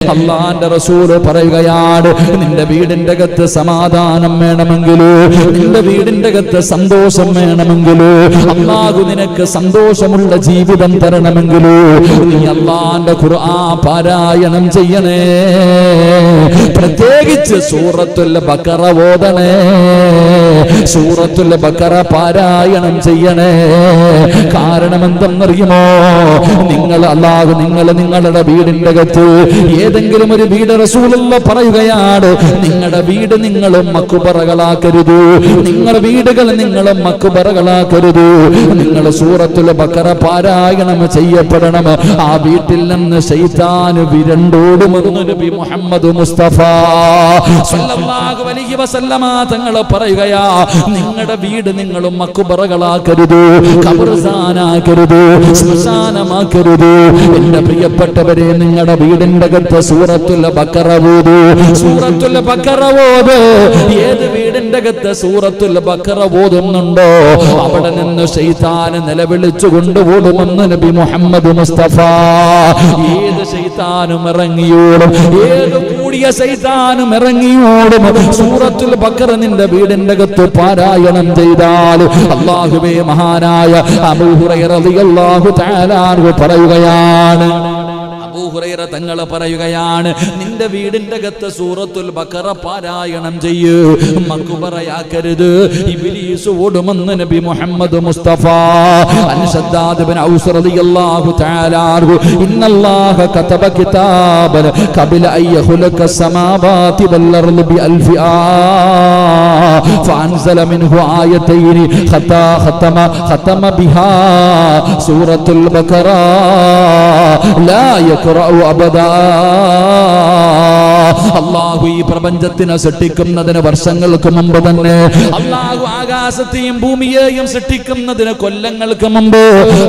അല്ലാഹുവിന്റെ റസൂൽ പറയുകയാണ്, നിന്റെ വീടിന്റെ അകത്ത് സമാധാനം വേണമെങ്കിലോ, നിന്റെ വീടിന്റെ അകത്ത് സന്തോഷം വേണമെങ്കിലോ, അല്ലാഹു നിനക്ക് സന്തോഷമുള്ള ജീവിതം തരണമെങ്കിലോ നീ അല്ലാഹുവിന്റെ ഖുർആൻ പാരായണം ചെയ്യണേ. പ്രത്യേകിച്ച് സൂറത്തുൽ ബഖറ ഓതണേ, സൂറത്തുൽ ബഖറ പാരായണം ചെയ്യണേ. കാരണം എന്തെന്നറിയുമോ? നിങ്ങൾ അല്ലാഹു നിങ്ങളുടെ വീടിന്റെ അകത്ത് ഏതെങ്കിലും ഒരു വീട് റസൂലുള്ള പറയുകയാണ്, നിങ്ങളുടെ വീട് നിങ്ങളും മക്ബറകളാക്കരുത്, നിങ്ങളുടെ വീടുകൾ നിങ്ങളും മക്ബറകളാക്കരുത്. നിങ്ങൾ സൂറത്തുൽ ബഖറ പാരായണം ചെയ്യപ്പെടണം. ആ വീട്ടിൽ നിന്ന് ശൈത്താൻ വിരണ്ടോടുമെന്ന് നബി മുഹമ്മദ് മുസ്തഫ സല്ലല്ലാഹു അലൈഹി വസല്ലമ തങ്ങൾ പറയുകയാ, നിങ്ങളുടെ വീട് നിങ്ങളും മക്ബറകളാക്കരുത്, ഖബർസ്ഥാനാക്കരുത്, ശ്മശാനമാക്കരുത്. എന്റെ പ്രിയപ്പെട്ടവരെ, നിങ്ങളുടെ വീടിന്റെ അകത്ത് സൂറത്തുൽ ബഖറ ഓതു, സൂറത്തുൽ ബഖറ ഓതു. ഏത് വീടിന്റെ അകത്ത് സൂറത്തുൽ ബഖറ ഓതുന്നുണ്ടോ അവിടെ നിന്ന് ശൈത്താൻ നിലവിളിച്ചു കൊണ്ടുപോടുമെന്ന് നബി മുഹമ്മദ് മുസ്തഫ. ഏത് ശൈത്താനും ഇറങ്ങിയോടും, ഏത് കൂടിയ ശൈത്താനും ഇറങ്ങിയോടും സൂറത്തുൽ ബഖറ നിന്റെ വീടിന്റെ അകത്ത് പാരായണം ചെയ്താൽ, അല്ലാഹുവേ, മഹാനായ അബൂ ഹുറൈറ റളിയല്ലാഹു തആല അൻഹു പറയുകയാണ്, അബൂ ഹുറൈറ തങ്ങൾ പറയുകയാണ്, നിന്റെ വീടിന്റെ അകത്ത് സൂറത്തുൽ ബഖറ പാരായണം ചെയ്യൂ, മക്ബറയാക്കരുത്, ഇബ്ലീസ് ഓടുമെന്ന് നബി മുഹമ്മദ് മുസ്തഫ. അൻ ശദ്ദാദ് ഇബ്നു ഔസ് റളിയല്ലാഹു തആല അൻഹു, ഇന്നല്ലാഹ കതബ കിതാബൻ ഖബല അൻ യഖ്ലുഖ السماوات والارض بألف فأنزل منه آيتين ختم بها سورة البقرة لا يقرأ أبدا. അല്ലാഹു ഈ പ്രപഞ്ചത്തിനെ സൃഷ്ടിക്കുന്നതിന് വർഷങ്ങൾക്ക് മുമ്പ് തന്നെ, അല്ലാഹു ആകാശത്തെയും ഭൂമിയെയും സൃഷ്ടിക്കുന്നതിന് കൊല്ലങ്ങൾക്ക് മുമ്പ്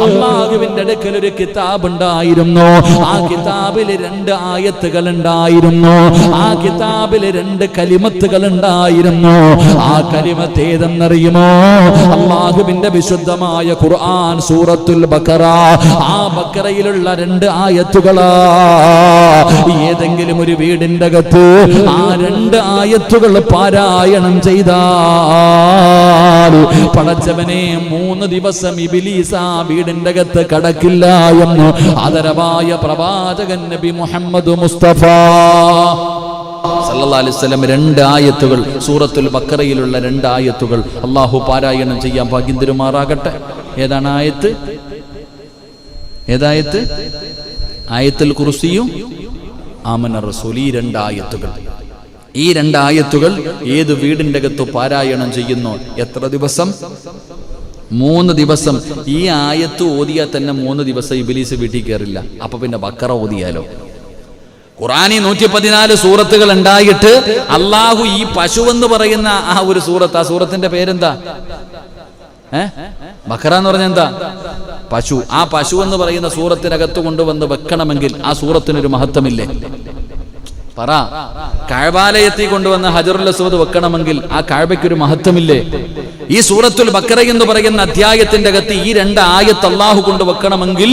അല്ലാഹുവിന്റെ അടുക്കൽ ഒരു കിതാബ് ഉണ്ടായിരുന്നു. ആ കിതാബിൽ 2 ആയത്തുകൾ ഉണ്ടായിരുന്നു. ആ കിതാബിൽ 2 കലിമത്തുകൾ ഉണ്ടായിരുന്നു. ആ കലിമത്ത് ഏതെന്നറിയുമോ? അല്ലാഹുവിന്റെ വിശുദ്ധമായ ഖുർആൻ സൂറത്തുൽ ബഖറ. ആ ബഖറയിലുള്ള 2 ആയത്തുകളാ. ഏതെങ്കിലും ഒരു വീടിന്റെ അകത്ത് ആ 2 ആയത്തുകൾ പാരായണം ചെയ്താൽ, പടച്ചവനെ, 3 ദിവസം ഇബ്ലീസ് ആ വീടിന്റെ അകത്ത് കടക്കില്ല എന്ന് ആദരവായ പ്രവാചകൻ നബി മുഹമ്മദ് മുസ്തഫ സല്ലല്ലാഹു അലൈഹി വസല്ലം 2 ആയത്തുകൾ, സൂറത്തുൽ ബഖറയിലുള്ള 2 ആയത്തുകൾ അല്ലാഹു പാരായണം ചെയ്യാൻ ഭാഗ്യം തരുമാറാകട്ടെ. ഏതാണ് ആയത്ത്? ഏതായത്ത്? ആയത്തുൽ കുർസിയും ആമന റസൂൽ. ഈ 2 ആയത്തുകൾ, ഈ 2 ആയത്തുകൾ ഏത് വീടിന്റെ അകത്ത് പാരായണം ചെയ്യുന്നു? എത്ര ദിവസം? 3 ദിവസം. ഈ ആയത്ത് ഓതിയാൽ തന്നെ 3 ദിവസം ഇബ്ലീസ് വീട്ടിൽ കയറില്ല. അപ്പൊ പിന്നെ ബഖറ ഓതിയാലോ? ഖുർആനിൽ 114 സൂറത്തുകൾ ഉണ്ടായിട്ട് അല്ലാഹു ഈ പശു എന്ന് പറയുന്ന ആ ഒരു സൂറത്ത്, ആ സൂറത്തിന്റെ പേരെന്താ? ബഖറ എന്ന് പറഞ്ഞ എന്താ? പശു. ആ പശു എന്ന് പറയുന്ന സൂറത്തിനകത്ത് കൊണ്ടുവന്ന് വെക്കണമെങ്കിൽ ആ സൂറത്തിനൊരു മഹത്വമില്ലേ? പറ. കഅബാലയത്തിൽ കൊണ്ടുവന്ന് ഹജറുൽ അസ്വദ് വെക്കണമെങ്കിൽ ആ കഅബയ്ക്കൊരു മഹത്വമില്ലേ? ഈ സൂറത്തുൽ ബഖറ എന്ന് പറയുന്ന അധ്യായത്തിന്റെ അകത്ത് ഈ 2 ആയത്ത് അല്ലാഹു കൊണ്ട് വെക്കണമെങ്കിൽ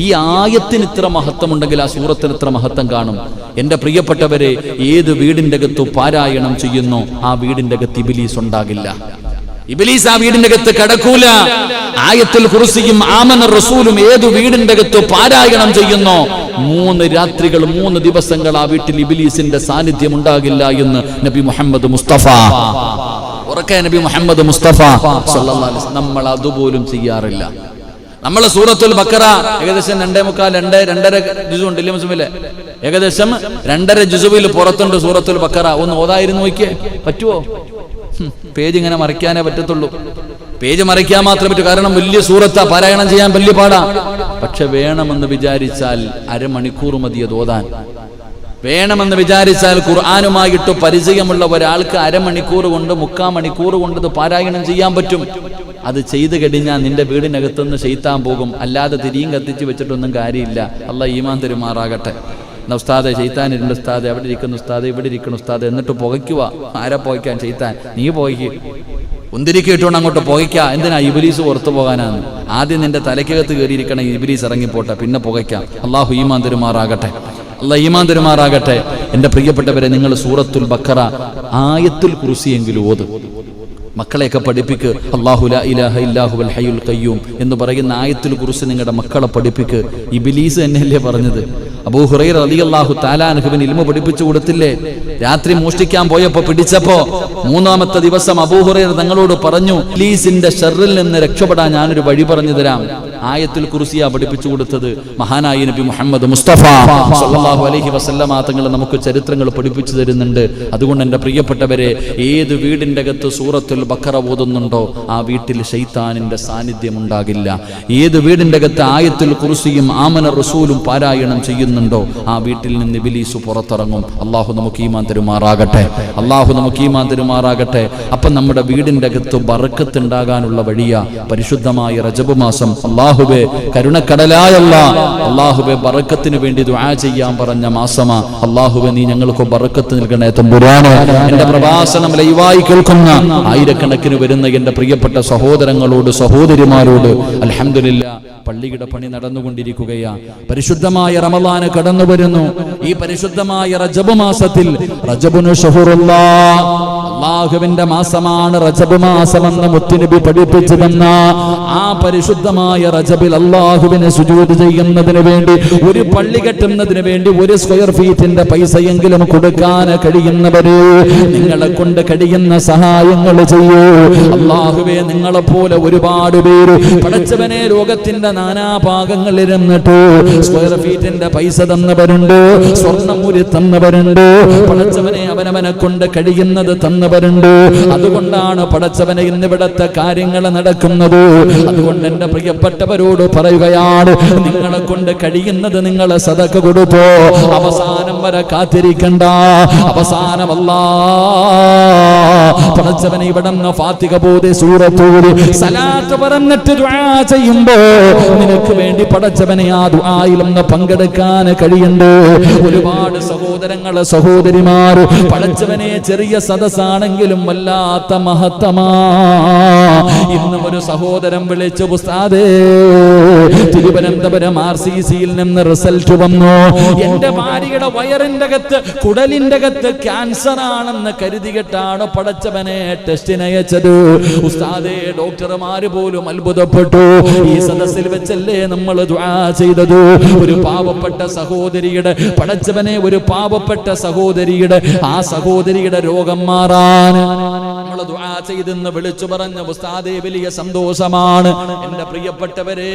ഈ ആയത്തിന് ഇത്ര മഹത്വമുണ്ടെങ്കിൽ ആ സൂറത്തിന് ഇത്ര മഹത്വം കാണും. എന്റെ പ്രിയപ്പെട്ടവരെ, ഏത് വീടിന്റെ അകത്ത് പാരായണം ചെയ്യുന്നു ആ വീടിന്റെ അകത്ത് ഇബ്ലീസ് ഉണ്ടാകില്ല. ഇബ്ലീസ് ആ വീടിന്റെ അകത്ത് കടക്കൂല. ആയത്തുൽ കുർസിയും ആമന റസൂലും ഏത് വീടിന്റെ അകത്ത് പാരായണം ചെയ്യുന്നു 3 രാത്രികൾ 3 ദിവസങ്ങൾ ആ വീട്ടിൽ ഇബ്ലീസിന്റെ സാന്നിധ്യം ഉണ്ടാകില്ല എന്ന് നബി മുഹമ്മദ് മുസ്തഫ. ഉറക്കെ നബി മുഹമ്മദ് മുസ്തഫ സല്ലല്ലാഹു അലൈഹി വസല്ലം. നമ്മൾ അതുപോലും ചെയ്യാറില്ല. നമ്മൾ സൂറത്തുൽ ബഖറ ഏകദേശം 2.25-2.5 ജുസു ഉണ്ടല്ലേ മുസ്ലിമിലെ? ഏകദേശം 2.5 ജുസുവിൽ പുറത്തുണ്ട് സൂറത്തുൽ ബഖറ. ഒന്ന് ഓതായിരുന്നു നോക്കിയേ, പറ്റുമോ? പേജ് ഇങ്ങനെ മറിക്കാനേ പറ്റത്തുള്ളൂ. പേജ് മറിക്കാൻ മാത്രമേ പറ്റൂ. കാരണം വലിയ സൂറത്താ, പാരായണം ചെയ്യാൻ വലിയ പാടാ. പക്ഷെ വേണമെന്ന് വിചാരിച്ചാൽ അരമണിക്കൂർ മതി അത് ഓതാൻ. വേണമെന്ന് വിചാരിച്ചാൽ ഖുർആനുമായിട്ട് പരിചയമുള്ള ഒരാൾക്ക് അരമണിക്കൂർ കൊണ്ട് 3/4 മണിക്കൂർ കൊണ്ട് ഇത് പാരായണം ചെയ്യാൻ പറ്റും. അത് ചെയ്തു കഴിഞ്ഞാൽ നിന്റെ വീടിനകത്തുനിന്ന് ശൈത്താൻ പോകും. അല്ലാതെ തിരിയും കത്തിച്ച് വെച്ചിട്ടൊന്നും കാര്യമില്ല. അല്ലാഹ് ഈമാൻ തരുമാറാകട്ടെ. ഉസ്താദെ ശൈത്താനിരുണ്ട്, ഉസ്താദെ അവിടെ ഇരിക്കുന്നു, ഉസ്താദെ ഇവിടെ ഇരിക്കുന്നു, ഉസ്താദെ എന്നിട്ട് പുകയ്ക്കുക. ആരെ പുകയ്ക്കാൻ? ശൈത്താൻ. നീ പുകയ്ക്ക്. ഉന്തിരിക്ക് ഇട്ടുകൊണ്ട് അങ്ങോട്ട് പുകയ്ക്ക. എന്തിനാ? ഇബ്ലീസ് പുറത്തു പോകാനാണ്. ആദ്യം നിന്റെ തലയ്ക്കകത്ത് കയറിയിരിക്കണം ഇബ്ലീസ്, ഇറങ്ങിപ്പോട്ടെ, പിന്നെ പുകയ്ക്കാം. അല്ലാഹു ഈമാൻ തരുമാറാകട്ടെ. അല്ലാഹ് ഈമാൻ തരുമാറാകട്ടെ. എൻ്റെ പ്രിയപ്പെട്ടവരെ, നിങ്ങൾ സൂറത്തുൽ ബഖറ ആയത്തുൽ കുർസിയെങ്കിലും ഓത്. മക്കളെയൊക്കെ പഠിപ്പിക്ക്. അല്ലാഹു ലാ ഇലാഹ ഇല്ലാഹുവൽ ഹയ്യുൽ ഖയ്യൂം എന്ന് പറയുന്ന ആയത്തുൽ കുർസി നിങ്ങളുടെ മക്കളെ പഠിപ്പിക്ക്. ഇബ്ലീസ് തന്നെയല്ലേ പറഞ്ഞത്? അബൂ ഹുറൈറ റളിയല്ലാഹു തആല അൻഹുവിന് ഇൽമു പഠിപ്പിച്ചു കൊടുത്തില്ലേ? രാത്രി മോഷ്ടിക്കാൻ പോയപ്പോ പിടിച്ചപ്പോ മൂന്നാമത്തെ ദിവസം അബൂ ഹുറൈറ തങ്ങളോട് പറഞ്ഞു, ഇബ്ലീസിന്റെ ഷർറിൽ നിന്ന് രക്ഷപ്പെടാൻ ഞാനൊരു വഴി പറഞ്ഞു തരാം. ആയത്തുൽ കുർസിയാ പഠിപ്പിച്ചു കൊടുത്തത്. മഹാനായ നബി മുഹമ്മദ് മുസ്തഫ സല്ലല്ലാഹു അലൈഹി വസല്ലമ തങ്ങൾ നമുക്ക് ചരിത്രങ്ങൾ പഠിപ്പിച്ചു തരുന്നുണ്ട്. അതുകൊണ്ട് എൻ്റെ പ്രിയപ്പെട്ടവരെ, ഏത് വീടിൻ്റെ അകത്ത് സൂറത്തുൽ ബഖറ ഓതുന്നുണ്ടോ ആ വീട്ടിൽ ശൈത്താനിന്റെ സാന്നിധ്യം ഉണ്ടാകില്ല. ഏത് വീടിൻ്റെ അകത്ത് ആയത്തുൽ കുർസിയും ആമന റസൂലും പാരായണം ചെയ്യുന്നുണ്ടോ ആ വീട്ടിൽ നിന്ന് ഇബ്ലീസ് പുറത്തിറങ്ങും. അല്ലാഹു നമുക്ക് ഈമാൻ തരുമാറാകട്ടെ. അല്ലാഹു നമുക്ക് ഈമാൻ തരുമാറാകട്ടെ. അപ്പം നമ്മുടെ വീടിൻ്റെ അകത്ത് ബറക്കത്ത് ഉണ്ടാകാനുള്ള വഴിയാ പരിശുദ്ധമായ റജബ് മാസം. അല്ലാഹുവേ, കരുണക്കടലായ അല്ലാഹുവേ, ബറക്കത്തിന് വേണ്ടി ദുആ ചെയ്യാൻ പറഞ്ഞ മാസമാ. അല്ലാഹുവേ, നീ ഞങ്ങൾക്ക് ബറക്കത്ത് നൽകണേ തമ്പുരാനെ. എൻ്റെ പ്രഭാഷണം ലൈവായി കേൾക്കുന്ന ആയിരക്കണക്കിന് വരുന്ന എൻ്റെ പ്രിയപ്പെട്ട സഹോദരങ്ങളോട് സഹോദരിമാരോട് അൽഹംദുലില്ലാഹ്, പള്ളിയുടെ പണി നടന്നുകൊണ്ടിരിക്കുകയാ. പരിശുദ്ധമായ റമളാന് കടന്നു വരുന്നു. ഈ പരിശുദ്ധമായ റജബ് മാസത്തിൽ റജബുനു ശഹറുല്ലാഹ്, അല്ലാഹുവിന്റെ മാസമാണ് റജബ് മാസമെന്ന് മുത്തുനബി പഠിപ്പിച്ചു തന്ന ആ പരിശുദ്ധമായ റജബിൽ അല്ലാഹുവിനെ സുജൂദ് ചെയ്യുന്നതിന് വേണ്ടി, ഒരു പള്ളി കെട്ടുന്നതിന് വേണ്ടി ഒരു സ്ക്വയർ ഫീറ്റിന്റെ പൈസയെങ്കിലും കൊടുക്കാൻ കഴിയുന്നവര് നിങ്ങളെ കൊണ്ട് കഴിയുന്ന സഹായങ്ങൾ ചെയ്യൂ. അല്ലാഹുവേ, നിങ്ങളെ പോലെ ഒരുപാട് പേര് പടച്ചവനെ ലോകത്തിന്റെ നാനാഭാഗങ്ങളിൽ ഇരുന്നിട്ട് സ്ക്വയർ ഫീറ്റിന്റെ പൈസ തന്നവരുണ്ട്, സ്വർണ്ണമൂരി തന്നവരുണ്ട്, പടച്ചവനെ അവനവനെ കൊണ്ട് കഴിയുന്നത് തന്നവരുണ്ട്. അതുകൊണ്ടാണ് പടച്ചവനെ ഇന്നിവിടത്തെ കാര്യങ്ങൾ നടക്കുന്നത്. അതുകൊണ്ട് എൻ്റെ പ്രിയപ്പെട്ടവരോട് പറയുകയാണ്, നിങ്ങളെ കൊണ്ട് കഴിയുന്നത് നിങ്ങൾ സദഖ കൊടുത്തോ. അവസാനം വരെ കാത്തിരിക്കണ്ട. അവസാനം പടച്ചവനെ ഇവിടെ ഫാത്തിഹ പോതി സൂറത്തോട് സലാത്ത് പറഞ്ഞിട്ട് ദുആ ചെയ്യുമ്പോ നിനക്ക് വേണ്ടി പടച്ചവനെ ആ ദുആയിലൊന്ന് പങ്കെടുക്കാൻ കഴിയുണ്ട്. ഒരുപാട് സഹോദരങ്ങള് സഹോദരിമാർ പടച്ചവനെ ചെറിയ സദസ്സാണെങ്കിലും വല്ലാത്ത മഹത്തമാ. ഇന്നും ഒരു സഹോദരൻ വിളിച്ചു, ഉസ്താദേ, തിരുവനന്തപുരം RCCയിൽ നിന്ന് റിസൾട്ട് വന്നു. എന്റെ ഭാര്യയുടെ വയറിന്റെ അകത്ത് കുടലിന്റെ അകത്ത് ക്യാൻസർ ആണെന്ന് കരുതിയിട്ടാണ് പടച്ചവനെ ടെസ്റ്റിന് അയച്ചത്. ഉസ്താദേ, ഡോക്ടർമാര് പോലും അത്ഭുതപ്പെട്ടു. ഈ സദസ്സിൽ വെച്ചല്ലേ നമ്മൾ ദുആ ചെയ്തത്. ഒരു പാവപ്പെട്ട സഹോദരിയുടെ പടച്ചവനെ, ഒരു പാവപ്പെട്ട സഹോദരിയുടെ ആ സഹോദരിയുടെ രോഗം മാറാൻ നമ്മൾ ദുആ ചെയ്തെന്ന് വിളിച്ചു പറഞ്ഞ ഉസ്താദേ, വലിയ സന്തോഷമാണ്. എന്റെ പ്രിയപ്പെട്ടവരെ,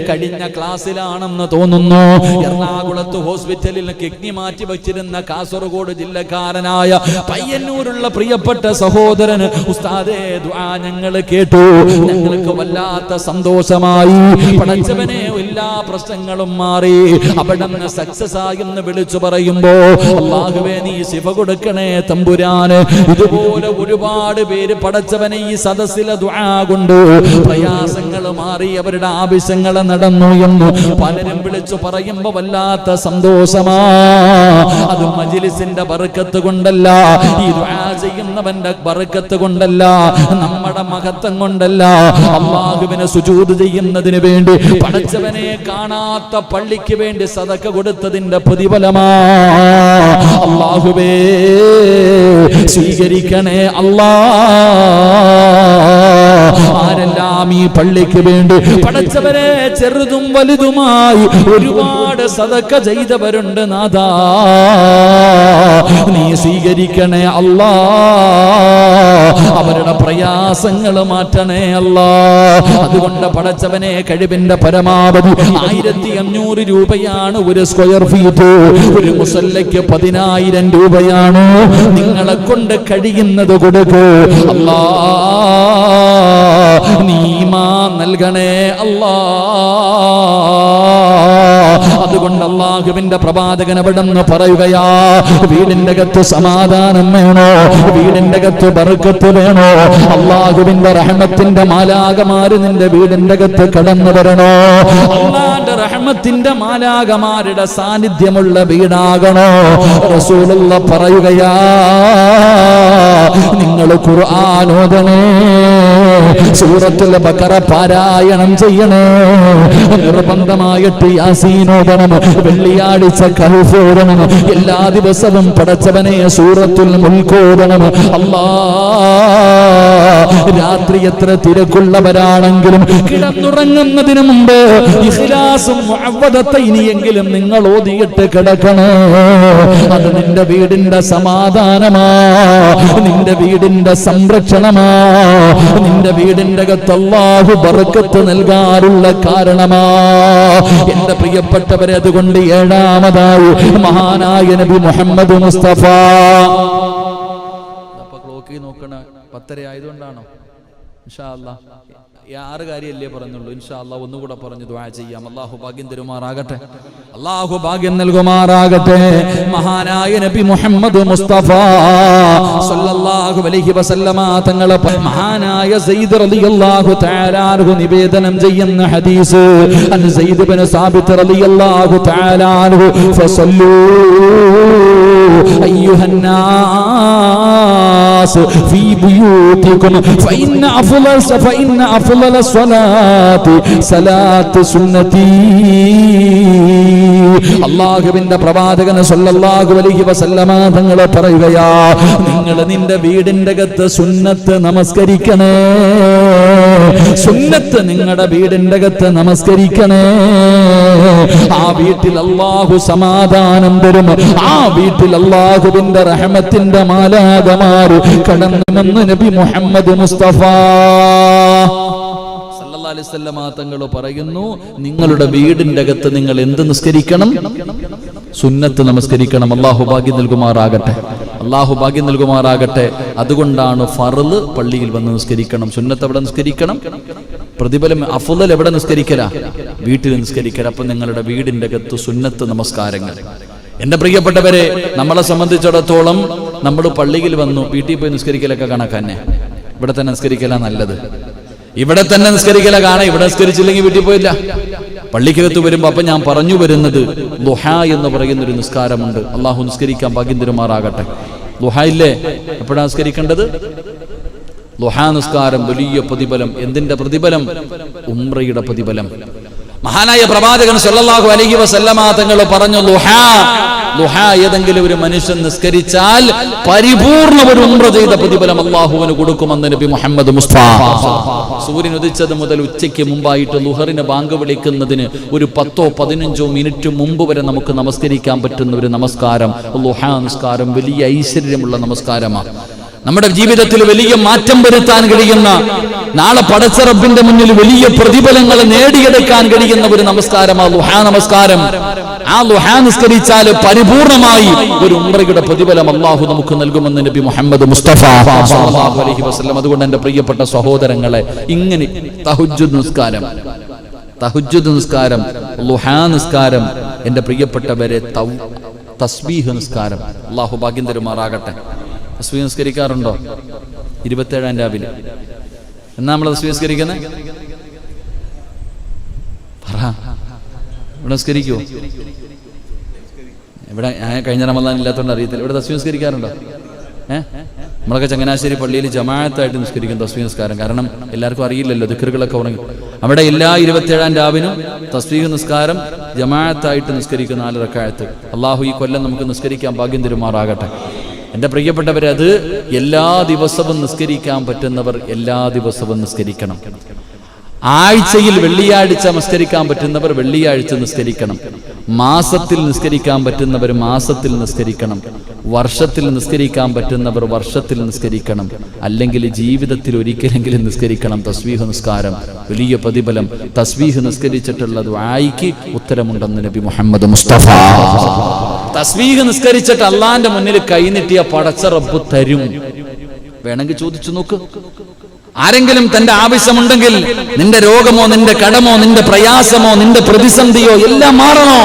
കഴിഞ്ഞ ക്ലാസ്സിലാണെന്ന് തോന്നുന്നു, എറണാകുളത്ത് ഹോസ്പിറ്റലിൽ കിഡ്നി മാറ്റി വച്ചിരുന്ന കാസർഗോഡ് ജില്ലക്കാരനായ പയ്യന്നൂരുള്ള പ്രിയപ്പെട്ട സഹോദരന് ഉസ്താദേ ദുആ ഞങ്ങൾ കേട്ടു. ഞങ്ങൾക്ക് വല്ലാത്ത സന്തോഷമായി. പടച്ചവനെ, എല്ലാ പ്രശ്നങ്ങളും മാറി, അവിടുന്ന് സക്സസ് ആയെന്ന് വിളിച്ചു പറയുമ്പോ അല്ലാഹുവേ, നീ ശിഫ കൊടുക്കണേ തമ്പുരാന്. ഇതുപോലെ ഒരുപാട് പേര് പടച്ചവനെ ഈ സദസ്സിലെ ദുആ കൊണ്ട് പ്രയാസങ്ങൾ മാറി, അവരുടെ ആവശ്യങ്ങൾ നടന്നു എന്ന് പലരും വിളിച്ചു പറയുമ്പോ വല്ലാത്ത സന്തോഷമാ. അത് മജ്ലിസിന്റെ ബർക്കത്ത് കൊണ്ടല്ല, ഈ ദുആ ചെയ്യുന്നവന്റെ ബർക്കത്ത് കൊണ്ടല്ല, നമ്മുടെ മഹത്വം കൊണ്ടല്ല. അല്ലാഹുവിനെ സുജൂദ് ചെയ്യുന്നതിന് വേണ്ടി പടച്ചവനെ കാണാത്ത പള്ളിക്ക് വേണ്ടി സദഖ കൊടുത്തതിന്റെ പ്രതിഫലമാ. അല്ലാഹുവേ, സ്വീകരിക്കണേ അല്ലാ. ആരെല്ലാം ഈ പള്ളിക്ക് വേണ്ടി പടച്ചവനെ ചെറുതും വലുതുമായി ഒരുപാട് സദഖ ചെയ്തവരുണ്ട് നാഥാ, നീ സ്വീകരിക്കണേ അല്ലാ. അവരുടെ പ്രയാസങ്ങൾ മാറ്റണേ അല്ലാ. അതുകൊണ്ട് പടച്ചവനെ, കഴിവിന്റെ പരമാവധി 1500 രൂപയാണ് ഒരു സ്ക്വയർ ഫീറ്റ്. ഒരു മുസല്ലയ്ക്ക് 10,000 രൂപയാണ്. നിങ്ങളെ കൊണ്ട് കഴിയുന്നത് കൊടുക്കൂ അല്ലാ. നീമാ നൽകണേ അല്ലാ. അതുകൊണ്ട് അല്ലാഹുവിന്റെ പ്രവാചകൻ അവിടെന്ന് പറയുകയാ, വീടിന്റെ അകത്ത് സമാധാനം വേണോ, വീടിന്റെ അകത്ത് ബർക്കത്ത് വേണോ, അല്ലാഹുവിന്റെ റഹ്മത്തിന്റെ മാലാകമാര് നിന്റെ വീടിന്റെ അകത്ത് കടന്നു വരണോ, അല്ലാഹുവിന്റെ റഹ്മത്തിന്റെ മാലാകമാരുടെ സാന്നിധ്യമുള്ള വീടാകണോ. റസൂലുള്ളാഹി പറയുകയാ, നിങ്ങൾ ഖുർആൻ ഓതണേ, സൂറത്തുൽ ബഖറ പാരായണം ചെയ്യണേ. നിർബന്ധമായിട്ട് യാസീൻ ഓതണം, വെള്ളിയാഴ്ച കഹ്ഫ് ഓതണം, എല്ലാ ദിവസവും പടച്ചവനെ സൂറത്തുൽ മുൽക്ക് ഓതണം. രാത്രി എത്ര തിരക്കുള്ളവരാണെങ്കിലും കിടന്നുറങ്ങുന്നതിന് മുമ്പ് ഇഖ്ലാസും മുഅവ്വദത്തൈനിയെങ്കിലും നിങ്ങൾ ഓതിയിട്ട് കിടക്കണേ. അത് നിന്റെ വീടിന്റെ സമാധാനമാ, നിന്റെ വീടിന്റെ സംരക്ഷണമാ, നിന്റെ വീടിന്റെ അകത്ത് അല്ലാഹു ബർക്കത്ത് നൽകാനുള്ള കാരണമാ. എന്റെ പ്രിയപ്പെട്ടവരെ, അതുകൊണ്ട് ഏഴാമതായി മഹാനായ നബി മുഹമ്മദ് മുസ്തഫ. നോക്കണ 10:30 ആയതുകൊണ്ടാണോ? ഇൻഷാ അല്ലാഹ് 6 കാര്യമല്ലേ പറഞ്ഞുള്ളൂ. ഇൻഷാ അല്ലാഹ് ഒന്നുകൂടെ പറഞ്ഞു ദുആ ചെയ്യാം. അല്ലാഹു ഭാഗ്യം തരുമാറാകട്ടെ, അല്ലാഹു ഭാഗ്യം നൽകുമാറാകട്ടെ. മഹാനായ നബി മുഹമ്മദ് മുസ്തഫ സല്ലല്ലാഹു അലൈഹി വസല്ലമ തങ്ങളെ മഹാനായ സയ്യിദ് റളിയല്ലാഹു തആല അൻഹു നിവേദനം ചെയ്യുന്ന ഹദീസ്, അൻ സയ്യിദ് ഇബ്നു സാബിത്ത് റളിയല്ലാഹു തആല അൻഹു ഫസല്ലൂ അയ്യുഹൻ നാസ് ഫീ ബുയൂതികും ഫഇന്ന അഫ്ളൽ സ്വലാത്തി സലാത്ത് സുന്നതി. അല്ലാഹുവിന്റെ പ്രവാചകൻ സല്ലല്ലാഹു അലൈഹി വസല്ലമ തങ്ങൾ പറയുകയാ, നിങ്ങൾ നിന്റെ വീടിന്റെ അകത്ത് സുന്നത്ത് നമസ്കരിക്കണേ. സുന്നത്ത് നിങ്ങളുടെ വീടിന്റെ അകത്ത് നമസ്കരിക്കണേ. ആ വീട്ടിൽ അല്ലാഹു സമാധാനം തരും. ആ വീട്ടിൽ അല്ലാഹുവിന്റെ റഹ്മത്തിന്റെ മാലാഖമാർ കടന്നുവന്ന് നബി മുഹമ്മദ് മുസ്തഫ സല്ലല്ലാഹു അലൈഹി വസല്ലമ തങ്ങൾ പറയുന്നു, നിങ്ങളുടെ വീടിന്റെ അകത്ത് നിങ്ങൾ എന്ത് നിസ്കരിക്കണം? സുന്നത്ത് നമസ്കരിക്കണം. അല്ലാഹു ഭാഗ്യം നൽകുമാറാകട്ടെ, അല്ലാഹു ഭാഗ്യം നൽകുമാറാകട്ടെ. അതുകൊണ്ടാണ് ഫർള് പള്ളിയിൽ വന്ന് നിസ്കരിക്കണം, സുന്നത്ത് എവിടെ നിസ്കരിക്കണം? പ്രതിഫലം അഫ്ളൽ എവിടെ നിസ്കരിക്കല? വീട്ടിൽ നിസ്കരിക്കല. അപ്പൊ നിങ്ങളുടെ വീടിന്റെ അകത്ത് സുന്നത്ത് നമസ്കാരങ്ങൾ. എന്റെ പ്രിയപ്പെട്ടവരെ, നമ്മളെ സംബന്ധിച്ചിടത്തോളം നമ്മൾ പള്ളിയിൽ വന്നു, വീട്ടിൽ പോയി നിസ്കരിക്കലൊക്കെ കണക്കന്നെ. ഇവിടെ തന്നെ നിസ്കരിക്കല നല്ലത്. ഇവിടെ തന്നെ നിസ്കരിക്കല കാണാം. ഇവിടെ നിസ്കരിച്ചില്ലെങ്കിൽ വീട്ടിൽ പോയില്ല. പള്ളിക്കകത്ത് വരുമ്പോ അപ്പൊ ഞാൻ പറഞ്ഞു വരുന്നത്, ദുഹാ എന്ന് പറയുന്ന ഒരു നിസ്കാരമുണ്ട്. അള്ളാഹു നിസ്കരിക്കാൻ ഭാഗ്യം തരുമാറാകട്ടെ. ദുഹാ ഇല്ലേ? എപ്പോഴാണ് നിസ്കരിക്കേണ്ടത്? ദുഹാ നിസ്കാരം വലിയ പ്രതിഫലം. എന്തിന്റെ പ്രതിഫലം? ഉംറയുടെ പ്രതിഫലം. മഹാനായ പ്രവാചകൻ സല്ലല്ലാഹു അലൈഹി വസല്ലമ തങ്ങൾ പറഞ്ഞു, ദുഹാ ഏതെങ്കിലും ഒരു മനുഷ്യൻ നിസ്കരിച്ചാൽ പരിപൂർണ്ണ ഒരു ഉംറ ചെയ്ത പ്രതിഫലം അല്ലാഹുവിന് കൊടുക്കുമെന്ന് നബി മുഹമ്മദ് മുസ്തഫ. സൂര്യൻ ഉദിച്ചത് മുതൽ ഉച്ചയ്ക്ക് മുമ്പായിട്ട് ളുഹറിന് ബാങ്ക് വിളിക്കുന്നതിന് ഒരു 10-15 മിനിറ്റ് മുമ്പ് വരെ നമുക്ക് നമസ്കരിക്കാൻ പറ്റുന്ന ഒരു നമസ്കാരം ദുഹാ നിസ്കാരം വലിയ ഐശ്വര്യമുള്ള നമസ്കാരമാണ്. നമ്മുടെ ജീവിതത്തിൽ വലിയ മാറ്റം വരുത്താൻ കഴിയുന്ന, നാളെ പടച്ച റബ്ബിന്റെ മുന്നിൽ വലിയ പ്രതിഫലങ്ങൾ നേടിയെടുക്കാൻ കഴിയുന്ന ഒരു നമസ്കാരമാണ് ദുഹാ നമസ്കാരം. ആ ദുഹാ നിസ്കരിച്ചാൽ പരിപൂർണമായി ഒരു ഉംറയുടെ പ്രതിഫലം അല്ലാഹു നമുക്ക് നൽകുമെന്ന് നബി മുഹമ്മദ് മുസ്തഫ സല്ലല്ലാഹു അലൈഹി വസല്ലം. അതുകൊണ്ട് എന്റെ പ്രിയപ്പെട്ട സഹോദരങ്ങളെ, ഇങ്ങനെ തഹജ്ജുദ് നിസ്കാരം, ദുഹാ നിസ്കാരം, എന്റെ പ്രിയപ്പെട്ടവരെ തസ്ബീഹ് നിസ്കാരം, അല്ലാഹു ഭാഗ്യം തരുമാറാകട്ടെ. തസ്ബീഹ് നിസ്കരിക്കാറുണ്ടോ? 27-ാം രാവിലെ എന്നാ നമ്മൾ തസ്ബീഹ് നിസ്കരിക്കുന്നത്? ഇവിടെ നിസ്കരിക്കുവോ? ഇവിടെ കഴിഞ്ഞ റമദാൻ ഇല്ലാത്തതുകൊണ്ട് അറിയത്തില്ല. ഇവിടെ തസ്ബീഹ് നിസ്കരിക്കാറുണ്ടോ? നമ്മളൊക്കെ ചങ്ങനാശ്ശേരി പള്ളിയിൽ ജമാഅത്തായിട്ട് നിസ്കരിക്കും തസ്ബീഹ് നിസ്കാരം. കാരണം എല്ലാവർക്കും അറിയില്ലല്ലോ, ദിക്റുകളൊക്കെ ഉറങ്ങി. അവിടെ എല്ലാ 27-ാം രാവിനും തസ്ബീഹ് നിസ്കാരം ജമാഅത്തായിട്ട് നിസ്കരിക്കും 4 റക്അത്ത്. അള്ളാഹു ഈ കൊല്ലം നമുക്ക് നിസ്കരിക്കാൻ ഭാഗ്യം തരുമാറാകട്ടെ. എൻ്റെ പ്രിയപ്പെട്ടവരെ, അത് എല്ലാ ദിവസവും നിസ്കരിക്കാൻ പറ്റുന്നവർ എല്ലാ ദിവസവും നിസ്കരിക്കണം. ആഴ്ചയിൽ വെള്ളിയാഴ്ച നിസ്കരിക്കാൻ പറ്റുന്നവർ വെള്ളിയാഴ്ച നിസ്കരിക്കണം. മാസത്തിൽ നിസ്കരിക്കാൻ പറ്റുന്നവർ മാസത്തിൽ നിസ്കരിക്കണം. വർഷത്തിൽ നിസ്കരിക്കാൻ പറ്റുന്നവർ വർഷത്തിൽ നിസ്കരിക്കണം. അല്ലെങ്കിൽ ജീവിതത്തിൽ ഒരിക്കലെങ്കിലും നിസ്കരിക്കണം. തസ്ബീഹ് നിസ്കാരം വലിയ പ്രതിഫലം. തസ്ബീഹ് നിസ്കരിച്ചിട്ടുള്ള ദുആയ്ക്ക് ഉത്തരമുണ്ടെന്ന് നബി മുഹമ്മദ് മുസ്തഫ. തസ്ബീഹ് നിസ്കരിച്ചിട്ട് അള്ളാന്റെ മുന്നിൽ കൈനീട്ടിയ പടച്ച റബ്ബ് തരും. വേണമെങ്കിൽ ചോദിച്ചു നോക്ക്. ആരെങ്കിലും തന്റെ ആവശ്യമുണ്ടെങ്കിൽ, നിന്റെ രോഗമോ നിന്റെ കടമോ നിന്റെ പ്രയാസമോ നിന്റെ പ്രതിസന്ധിയോ എല്ലാം മാറണോ,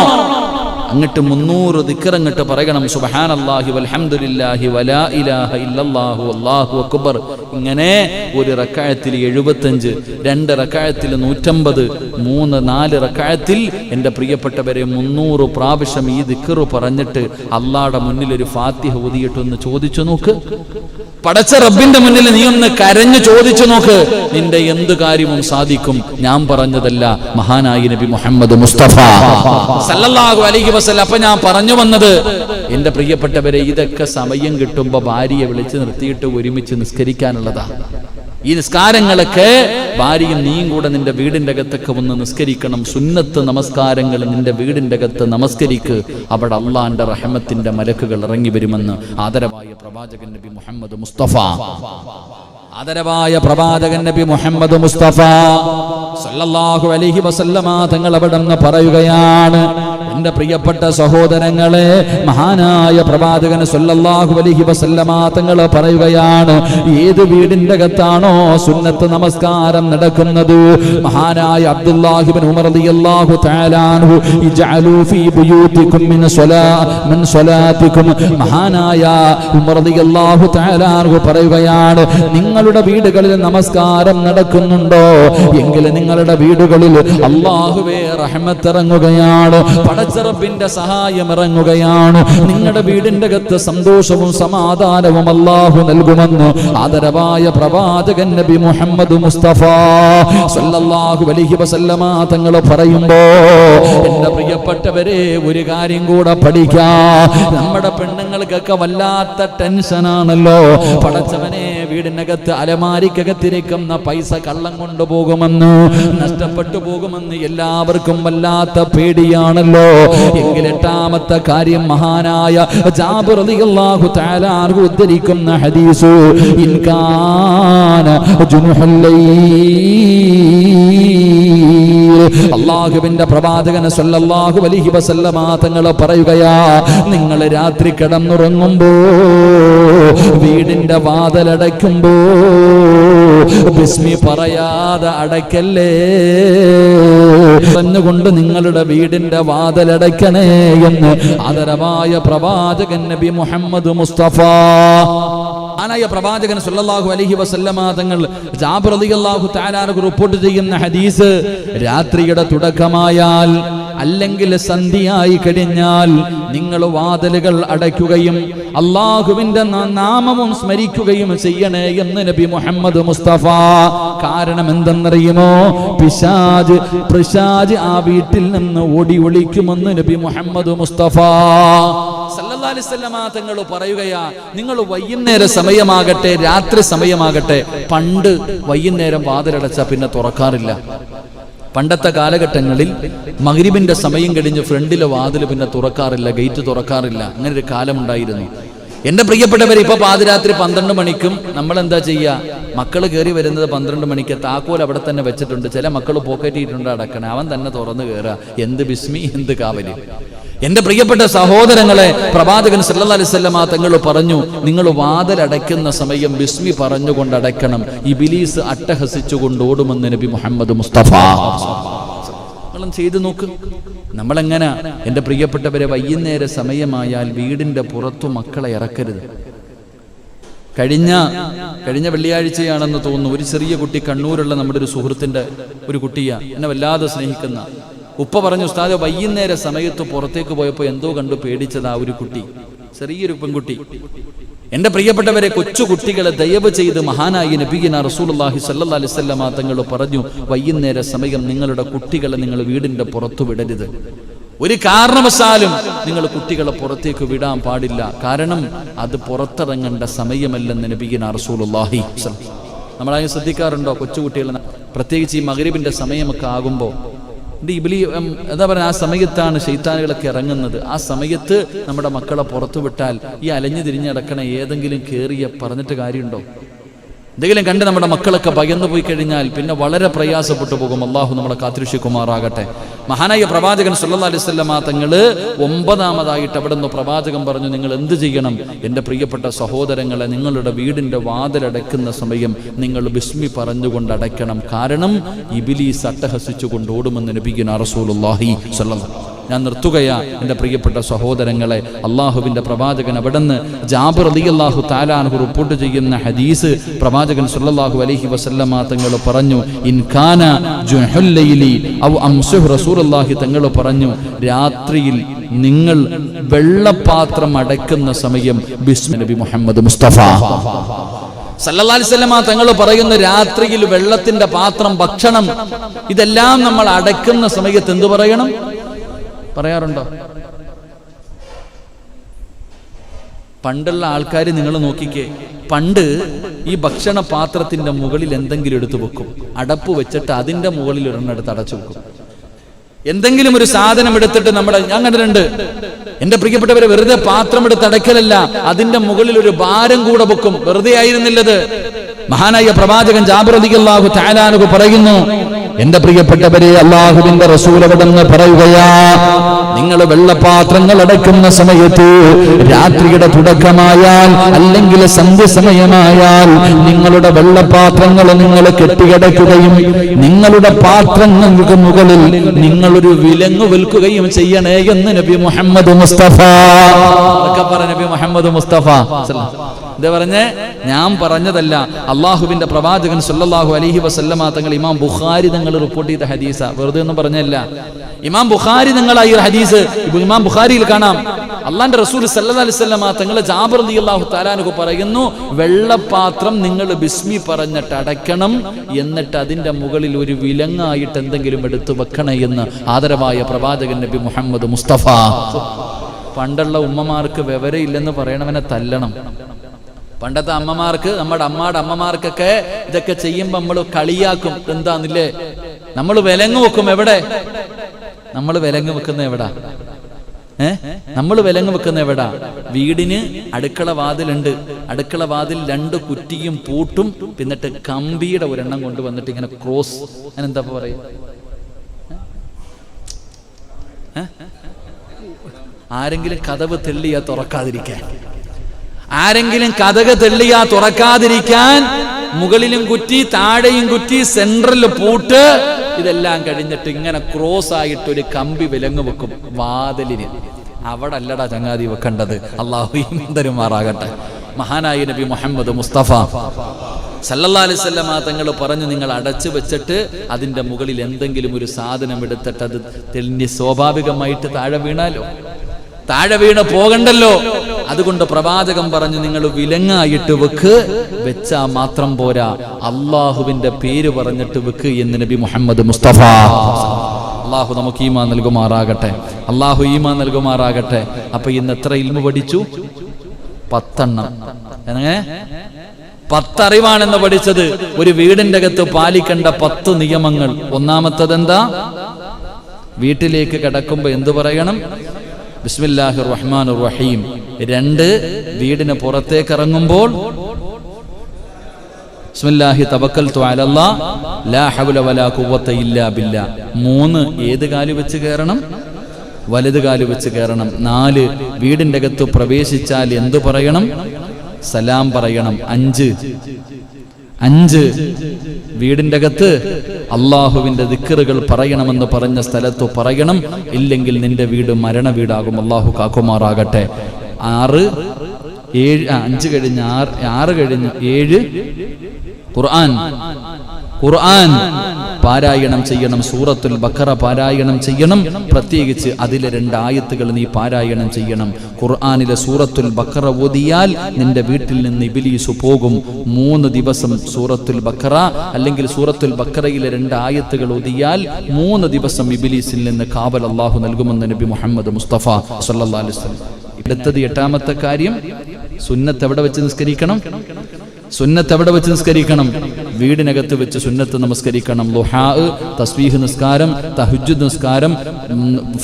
അങ്ങോട്ട് 300 ദിക്ർ അങ്ങോട്ട് പറയണം. സുബ്ഹാനല്ലാഹി വൽഹംദുലില്ലാഹി വലാ ഇലാഹ ഇല്ലല്ലാഹു അല്ലാഹു അക്ബർ. ഇങ്ങനെ ഒരു റക്അത്തിൽ 75, 2 റക്അത്തിൽ 150, 3, 4 റക്അത്തിൽ എൻ്റെ പ്രിയപ്പെട്ടവരെ 300 പ്രാവശ്യം ഈ ദിക്ർ പറഞ്ഞിട്ട് അള്ളാഹുടെ മുന്നിൽ ഒരു ഫാത്തിഹ ഓതിയിട്ടൊന്ന് ചോദിച്ചു നോക്ക്. പടച്ച റബ്ബിന്റെ മുന്നിൽ നീ ഒന്ന് കരഞ്ഞു ചോദിച്ചു നോക്ക്, നിന്റെ എന്ത് കാര്യവും സാധിക്കും. ഞാൻ പറഞ്ഞതല്ല, മഹാനായ നബി മുഹമ്മദ് മുസ്തഫ സല്ലല്ലാഹു അലൈഹി വസല്ലം. അപ്പൊ ഞാൻ പറഞ്ഞു വന്നത്, എന്റെ പ്രിയപ്പെട്ടവരെ, ഇതൊക്കെ സമയം കിട്ടുമ്പോ ഭാര്യയെ വിളിച്ച് നിർത്തിയിട്ട് ഒരുമിച്ച് നിസ്കരിക്കാനുള്ളതാ. ഈ നിസ്കാരങ്ങളൊക്കെ ഭാര്യയും നീയും കൂടെ നിന്റെ വീടിന്റെ അകത്തൊക്കെ ഒന്ന് നിസ്കരിക്കണം. സുന്നത്ത് നമസ്കാരങ്ങൾ നിന്റെ വീടിന്റെ അകത്ത് നമസ്കരിക്ക്. അവിടെ അള്ളാന്റെ റഹ്മത്തിന്റെ മലക്കുകൾ ഇറങ്ങി വരുമെന്ന് ആദരവായ പ്രവാചകൻ നബി മുഹമ്മദ് മുസ്തഫ സല്ലല്ലാഹു അലൈഹി വസല്ലമ തങ്ങൾ അവിടെ നിന്ന് പറയുകയാണ്, എന്റെ പ്രിയപ്പെട്ട സഹോദരങ്ങളെ, മഹാനായ പ്രവാചകൻ സല്ലല്ലാഹു അലൈഹി വസല്ലമ തങ്ങൾ പറയുകയാണ്, ഏത് വീടിന്റെ അകത്താണോ സുന്നത്ത് നമസ്കാരം നടക്കുന്നത്, മഹാനായ അബ്ദുല്ലാഹി ഇബ്നു ഉമർ റളിയല്ലാഹു തആല അൻഹു ഇജഅലു ഫീ ബുയൂതികും മിൻ സ്വലാത്തികും, മഹാനായ ഉമർ റളിയല്ലാഹു തആല അൻഹു പറയുകയാണ്, നിങ്ങളുടെ വീടുകളിൽ നമസ്കാരം നടക്കുന്നുണ്ടോ എങ്കിൽ നിങ്ങളുടെ വീടുകളിൽ അല്ലാഹുവേ റഹ്മത്ത് ഇറങ്ങുകയാണ്, പടച്ച റബ്ബിന്റെ സഹായം ഇറങ്ങുകയാണ്. നിങ്ങളുടെ വീടിന്റെ അകത്ത് സന്തോഷവും സമാധാനവും അല്ലാഹു നൽകുമെന്ന് ആദരവായ പ്രവാചകൻ നബി മുഹമ്മദ് മുസ്തഫ സല്ലല്ലാഹു അലൈഹി വസല്ലമ തങ്ങൾ പറയുമ്പോ, എന്റെ പ്രിയപ്പെട്ടവരെ, ഒരു കാര്യം കൂടെ പഠിക്കാം. നമ്മുടെ പെണ്ണുങ്ങൾക്കൊക്കെ വല്ലാത്ത ടെൻഷനാണല്ലോ. പടച്ചവനെ, വീടിനകത്ത് അലമാരിക്കകത്തിരിക്കുന്ന പൈസ കള്ളം കൊണ്ടുപോകുമെന്ന്, നഷ്ടപ്പെട്ടു പോകുമെന്ന് എല്ലാവർക്കും വല്ലാത്ത പേടിയാണല്ലോ. എങ്കിൽ 8ാമത്തെ കാര്യം, മഹാനായ ജാബിർ റളിയല്ലാഹു തആല അൻഹു ഉദ്ധരിക്കുന്ന ഹദീസ്, ഇൻകാന ജുനുഹൽ ലൈൽ, അല്ലാഹുവിന്റെ പ്രവാചകൻ സല്ലല്ലാഹു അലൈഹി വസല്ലമ തങ്ങൾ പറയുകയാ, നിങ്ങൾ രാത്രി കിടന്നുറങ്ങുമ്പോ വീടിന്റെ വാതിലടയ്ക്കുമ്പോ ബിസ്മി പറയാതെ അടയ്ക്കല്ലേ, പറഞ്ഞുകൊണ്ട് നിങ്ങളുടെ വീടിന്റെ വാതിലടയ്ക്കണേ എന്ന് ആദരവായ പ്രവാചകൻ നബി മുഹമ്മദ് മുസ്തഫ ആനായ പ്രവാചകൻ സല്ലല്ലാഹു അലൈഹി വസല്ലമ തങ്ങൾ ജാബിർ റളിയല്ലാഹു തആല അൻഹു റിപ്പോർട്ട് ചെയ്യുന്ന ഹദീസ്, രാത്രിയുടെ തുടക്കമായാൽ അല്ലെങ്കിൽ സന്ധ്യയായി കഴിഞ്ഞാൽ നിങ്ങൾ വാതിലുകൾ അടയ്ക്കുകയും അല്ലാഹുവിന്റെ നാമവും സ്മരിക്കുകയും ചെയ്യണേ എന്ന് നബി മുഹമ്മദ് മുസ്തഫ. കാരണം എന്തെന്നറിയുമോ? പിശാച് ആ വീട്ടിൽ നിന്ന് ഓടി ഒളിക്കുമെന്ന് നബി മുഹമ്മദ് മുസ്തഫ സല്ലല്ലാഹു അലൈഹി വസല്ലമ തങ്ങൾ പറയുകയാ, നിങ്ങൾ വൈകുന്നേര സമയമാകട്ടെ രാത്രി സമയമാകട്ടെ, പണ്ട് വൈകുന്നേരം വാതിലടച്ച പിന്നെ തുറക്കാറില്ല. പണ്ടത്തെ കാലഘട്ടങ്ങളിൽ മഗ്രിബിന്റെ സമയം കഴിഞ്ഞ് ഫ്രണ്ടിലെ വാതിൽ പിന്നെ തുറക്കാറില്ല, ഗേറ്റ് തുറക്കാറില്ല. അങ്ങനെ ഒരു കാലമുണ്ടായിരുന്നു. എന്റെ പ്രിയപ്പെട്ടവർ, ഇപ്പൊ പാതിരാത്രി 12 മണിക്കും നമ്മൾ എന്താ ചെയ്യുക? മക്കൾ കയറി വരുന്നത് 12 മണിക്ക്, താക്കോൽ അവിടെ തന്നെ വെച്ചിട്ടുണ്ട്. ചില മക്കൾ പോക്കറ്റിട്ടുണ്ട് അടക്കണേ, അവൻ തന്നെ തുറന്നു കയറുക. എന്ത് ബിസ്മി, എന്ത് കാവല്! എന്റെ പ്രിയപ്പെട്ട സഹോദരങ്ങളെ, പ്രവാചകൻ സല്ലല്ലാഹു അലൈഹി വസല്ലമ തങ്ങൾ പറഞ്ഞു, നിങ്ങൾ വാതിലടയ്ക്കുന്ന സമയം ബിസ്മി പറഞ്ഞുകൊണ്ട് അടയ്ക്കണം. ഇബ്ലീസ് അട്ടഹസിച്ചുകൊണ്ട് ഓടുമെന്ന് നബി മുഹമ്മദ് മുസ്തഫ. ചെയ്തു നോക്ക്. നമ്മളെങ്ങനെ? എന്റെ പ്രിയപ്പെട്ടവരെ, വൈകുന്നേര സമയമായാൽ വീടിന്റെ പുറത്തു മക്കളെ ഇറക്കരുത്. കഴിഞ്ഞ വെള്ളിയാഴ്ചയാണെന്ന് തോന്നുന്നു, ഒരു ചെറിയ കുട്ടി, കണ്ണൂരുള്ള നമ്മുടെ ഒരു സുഹൃത്തിന്റെ ഒരു കുട്ടിയാ, എന്നെ വല്ലാതെ സ്നേഹിക്കുന്ന ഉപ്പ പറഞ്ഞു, ഉസ്താദ്, വൈകുന്നേര സമയത്ത് പുറത്തേക്ക് പോയപ്പോൾ എന്തോ കണ്ടു പേടിച്ചതാ ഒരു കുട്ടി, ചെറിയൊരു പെൺകുട്ടി. എന്റെ പ്രിയപ്പെട്ടവരെ, കൊച്ചു കുട്ടികളെ ദയവ് ചെയ്ത് മഹാനായ നബിയിന റസൂലുള്ളാഹി സ്വല്ലല്ലാഹു അലൈഹി വസല്ലമ തങ്ങൾ പറഞ്ഞു, വൈകുന്നേര സമയം നിങ്ങളുടെ കുട്ടികളെ നിങ്ങൾ വീടിന്റെ പുറത്തു വിടരുത്. ഒരു കാരണവശാലും നിങ്ങൾ കുട്ടികളെ പുറത്തേക്ക് വിടാൻ പാടില്ല. കാരണം അത് പുറത്തിറങ്ങേണ്ട സമയമല്ലെന്ന് നബിയിന റസൂലുള്ളാഹി. നമ്മളതിനെ ശ്രദ്ധിക്കാറുണ്ടോ? കൊച്ചുകുട്ടികളെ, പ്രത്യേകിച്ച് ഈ മഗ്രിബിന്റെ സമയമൊക്കെ ആകുമ്പോൾ എന്താ പറയുക, ആ സമയത്താണ് ശൈത്താനുകളൊക്കെ ഇറങ്ങുന്നത്. ആ സമയത്ത് നമ്മുടെ മക്കളെ പുറത്തു വിട്ടാൽ ഈ അലഞ്ഞു തിരിഞ്ഞടക്കണ ഏതെങ്കിലും കേറിയ പറഞ്ഞിട്ട് കാര്യമുണ്ടോ? എന്തെങ്കിലും കണ്ട് നമ്മുടെ മക്കളൊക്കെ ഭയന്നു പോയി കഴിഞ്ഞാൽ പിന്നെ വളരെ പ്രയാസപ്പെട്ടു പോകും. അള്ളാഹു നമ്മളെ കാത്തിരക്ഷിക്കുമാറാകട്ടെ. മഹാനായ പ്രവാചകൻ സല്ലല്ലാഹു അലൈഹി വസല്ലമ തങ്ങള് 9ാമതായിട്ട് അവിടെ നിന്ന് പ്രവാചകൻ പറഞ്ഞു, നിങ്ങൾ എന്ത് ചെയ്യണം? എൻ്റെ പ്രിയപ്പെട്ട സഹോദരങ്ങളെ, നിങ്ങളുടെ വീടിന്റെ വാതിലടയ്ക്കുന്ന സമയം നിങ്ങൾ ബിസ്മി പറഞ്ഞുകൊണ്ട് അടയ്ക്കണം. കാരണം ഇബ്ലീസ് അട്ടഹസിച്ചുകൊണ്ട് ഓടുമെന്ന് നബിയുനാ റസൂലുള്ളാഹി സ്വല്ലല്ലാഹു ഞാൻ നിർത്തുകയാ എൻ്റെ പ്രിയപ്പെട്ട സഹോദരങ്ങളെ. അള്ളാഹുവിൻ്റെ പ്രവാചകൻ അവിടുന്ന് ജാബിർ റളിയല്ലാഹു തആല അൻഹു റിപ്പോർട്ട് ചെയ്യുന്ന ഹദീസ് പ്രവാചകൻ സല്ലല്ലാഹു അലൈഹി വസല്ലമ തങ്ങൾ പറഞ്ഞു, ഇൻ കാന ജുഹുൽ ലൈലി ഔ അംസുഹു റസൂലുള്ളാഹി തങ്ങൾ പറഞ്ഞു, രാത്രിയിൽ നിങ്ങൾ വെള്ളപാത്രം അടയ്ക്കുന്ന സമയം ബിസ്മി നബി മുഹമ്മദ് മുസ്തഫ സല്ലല്ലാഹു അലൈഹി വസല്ലമ തങ്ങൾ പറയുന്ന രാത്രിയിൽ വെള്ളത്തിന്റെ പാത്രം, ഭക്ഷണം ഇതെല്ലാം നമ്മൾ അടയ്ക്കുന്ന സമയത്ത് എന്തു പറയണം? പറയാറുണ്ടോ? പണ്ടുള്ള ആൾക്കാർ നിങ്ങൾ നോക്കിക്കേ, പണ്ട് ഈ ഭക്ഷണ പാത്രത്തിന്റെ മുകളിൽ എന്തെങ്കിലും എടുത്തു വെക്കും, അടപ്പ് വെച്ചിട്ട് അതിന്റെ മുകളിൽ ഒരെണ്ണെടുത്ത് അടച്ചു വെക്കും. എന്തെങ്കിലും ഒരു സാധനം എടുത്തിട്ട് ഞാൻ കണ്ടിട്ടുണ്ട്, എന്റെ പ്രിയപ്പെട്ടവരെ, വെറുതെ പാത്രം എടുത്ത് അടയ്ക്കലല്ല, അതിന്റെ മുകളിൽ ഒരു ഭാരം കൂടെ വെക്കും. വെറുതെ ആയിരുന്നില്ലത്. മഹാനായ പ്രവാചകൻ ജാബിർ റളിയല്ലാഹു തആല അൻഹു പറയുന്നു, എന്റെ പ്രിയപ്പെട്ടവരെ, അല്ലാഹുവിന്റെ റസൂൽ അവിടുന്ന് പറയുകയാ, നിങ്ങൾ വെള്ളപാത്രങ്ങൾ അടയ്ക്കുന്ന സമയത്ത് രാത്രിയുടെ തുടക്കമായാൽ അല്ലെങ്കിൽ സന്ധ്യ സമയമായാൽ നിങ്ങളുടെ വെള്ളപാത്രങ്ങൾ നിങ്ങൾ കെട്ടിയടക്കുകയും നിങ്ങളുടെ പാത്രങ്ങൾക്ക് മുകളിൽ നിങ്ങളൊരു വിലങ്ങ് വിൽക്കുകയും ചെയ്യണേ എന്ന് നബി മുഹമ്മദ് മുസ്തഫ. നബി മുഹമ്മദ് മുസ്തഫ എന്താ പറഞ്ഞേ? ഞാൻ പറഞ്ഞതല്ല, അള്ളാഹുവിന്റെ പ്രവാചകൻ സല്ലല്ലാഹു അലൈഹി വസല്ലമ തങ്ങൾ ഇമാം ബുഖാരി തങ്ങൾ റിപ്പോർട്ട് ചെയ്ത ഹദീസ, വെറുതെ ഒന്നും പറഞ്ഞല്ല. ഇമാം ബുഖാരി തങ്ങളായി ഒരു ഹദീസ് ഇമാം ബുഖാരിയിൽ കാണാം. അള്ളാന്റെ റസൂൽ സല്ലല്ലാഹു അലൈഹി വസല്ലമ തങ്ങൾ ജാബിർ റളിയല്ലാഹു തആല അൻഹു പറയുന്നു, വെള്ളപാത്രം നിങ്ങൾ ബിസ്മി പറഞ്ഞിട്ട് അടയ്ക്കണം, എന്നിട്ട് അതിന്റെ മുകളിൽ ഒരു വിലങ്ങായിട്ട് എന്തെങ്കിലും എടുത്തു വെക്കണേ എന്ന് ആദരവായ പ്രവാചകൻ നബി മുഹമ്മദ് മുസ്തഫ. പണ്ടുള്ള ഉമ്മമാർക്ക് വിവരമില്ലെന്ന് പറയണവനെ തല്ലണം. പണ്ടത്തെ അമ്മമാർക്ക്, നമ്മുടെ അമ്മമാർക്കൊക്കെ ഇതൊക്കെ ചെയ്യുമ്പോൾ നമ്മൾ കളിയാക്കും. എന്താന്നില്ലേ, നമ്മൾ വിലങ്ങ് വെക്കും. എവിടെ നമ്മൾ വിലങ്ങ് വെക്കുന്ന എവിടാ? നമ്മൾ വിലങ്ങ് വെക്കുന്ന എവിടാ? വീടിന് അടുക്കള വാതിലുണ്ട്, അടുക്കള വാതിൽ 2 കുറ്റിയും പൂട്ടും, പിന്നിട്ട് കമ്പിയുടെ ഒരെണ്ണം കൊണ്ടുവന്നിട്ട് ഇങ്ങനെ ക്രോസ്, എന്താ പറയാ, ആരെങ്കിലും കതവ് തെള്ളിയാ തുറക്കാതിരിക്കാൻ, ആരെങ്കിലും കതക് തെള്ളിയാ തുറക്കാതിരിക്കാൻ മുകളിലും കുറ്റി, താഴെയും കുറ്റി, സെൻട്രൽ പൂട്ട്, ഇതെല്ലാം കഴിഞ്ഞിട്ട് ഇങ്ങനെ ക്രോസ് ആയിട്ട് ഒരു കമ്പി വിലങ്ങ് വെക്കും വാതിലിന്. അവിടെ അല്ലടാ ചങ്ങാതി വെക്കേണ്ടത്. അല്ലാഹു ഈമാൻ മഹാനായ നബി മുഹമ്മദ് മുസ്തഫ സല്ലല്ലാഹു അലൈഹി വസല്ലമ തങ്ങൾ പറഞ്ഞു, നിങ്ങൾ അടച്ചു വെച്ചിട്ട് അതിന്റെ മുകളിൽ എന്തെങ്കിലും ഒരു സാധനം എടുത്തിട്ട് അത് തെളിഞ്ഞ് സ്വാഭാവികമായിട്ട് താഴെ വീണാലോ, താഴെ വീണ് പോകണ്ടല്ലോ. അതുകൊണ്ട് പ്രവാചകൻ പറഞ്ഞു, നിങ്ങൾ വിലങ്ങായിട്ട് വെക്ക്, വെച്ചാ മാത്രം പോരാ, അള്ളാഹുവിന്റെ പേര് പറഞ്ഞിട്ട് വെക്ക് എന്ന് നബി മുഹമ്മദ് മുസ്തഫ. അള്ളാഹു നമുക്ക് ഈമാൻ നൽകുമാറാകട്ടെ, അള്ളാഹു ഈമാൻ നൽകുമാറാകട്ടെ. അപ്പൊ ഇന്ന് എത്ര ഇൽമു പഠിച്ചു? 10 എണ്ണം. 10 അറിവാണെന്ന് പഠിച്ചത്. ഒരു വീടിന്റെ അകത്ത് പാലിക്കേണ്ട 10 നിയമങ്ങൾ. ഒന്നാമത്തത് എന്താ? വീട്ടിലേക്ക് കടക്കുമ്പോ എന്തു പറയണം? ബിസ്മില്ലാഹിർ റഹ്മാനിർ റഹീം. 2, വീടിന് പുറത്തേക്ക് ഇറങ്ങുമ്പോൾ ബിസ്മില്ലാഹി തവക്കൽതു അലല്ലാഹ് ലാ ഹൗല വലാ ഖുവത ഇല്ലാ ബില്ലാഹ്. 3, ഏത് കാല് വെച്ച് കയറണം? വലത് കാല് വെച്ച് കയറണം. 4, വീടിന്റെ അകത്ത് പ്രവേശിച്ചാൽ എന്തു പറയണം? സലാം പറയണം. 5, വീടിന്റെ അകത്ത് അള്ളാഹുവിന്റെ ദിക്റുകൾ പറയണമെന്ന് പറഞ്ഞ സ്ഥലത്ത് പറയണം, ഇല്ലെങ്കിൽ നിന്റെ വീട് മരണ വീടാകും. അള്ളാഹു കാക്കുമാറാകട്ടെ. 6, 7, 5 കഴിഞ്ഞ് 6 കഴിഞ്ഞ് 7 ഖുർആൻ പാരായണം ചെയ്യണം. സൂറത്തുൽ ബഖറ പാരായണം ചെയ്യണം. പ്രത്യേകിച്ച് അതിലെ 2 ആയത്തുകൾ നീ പാരായണം ചെയ്യണം. ഖുർആനിലെ സൂറത്തുൽ ബഖറ ഓതിയാൽ നിന്റെ വീട്ടിൽ നിന്ന് ഇബ്ലീസ് പോകും. 3 ദിവസം സൂറത്തുൽ ബഖറ അല്ലെങ്കിൽ സൂറത്തുൽ ബഖറയിലെ 2 ആയത്തുകൾ ഓതിയാൽ 3 ദിവസം ഇബ്ലീസിൽ നിന്ന് കാവൽ അല്ലാഹു നൽകുമെന്ന് നബി മുഹമ്മദ് മുസ്തഫ സല്ലല്ലാഹു അലൈഹി വസല്ലം. അടുത്തത് 8ാമത്തെ കാര്യം, സുന്നത്ത് എവിടെ വെച്ച് നിസ്കരിക്കണം? സുന്നത്ത് എവിടെ വെച്ച് നിസ്കരിക്കണം? വീടിനകത്ത് വെച്ച് സുന്നത്ത് നമസ്കരിക്കണം. ളുഹാ, തസ്ബീഹ് നിസ്കാരം, തഹജ്ജുദ് നിസ്കാരം,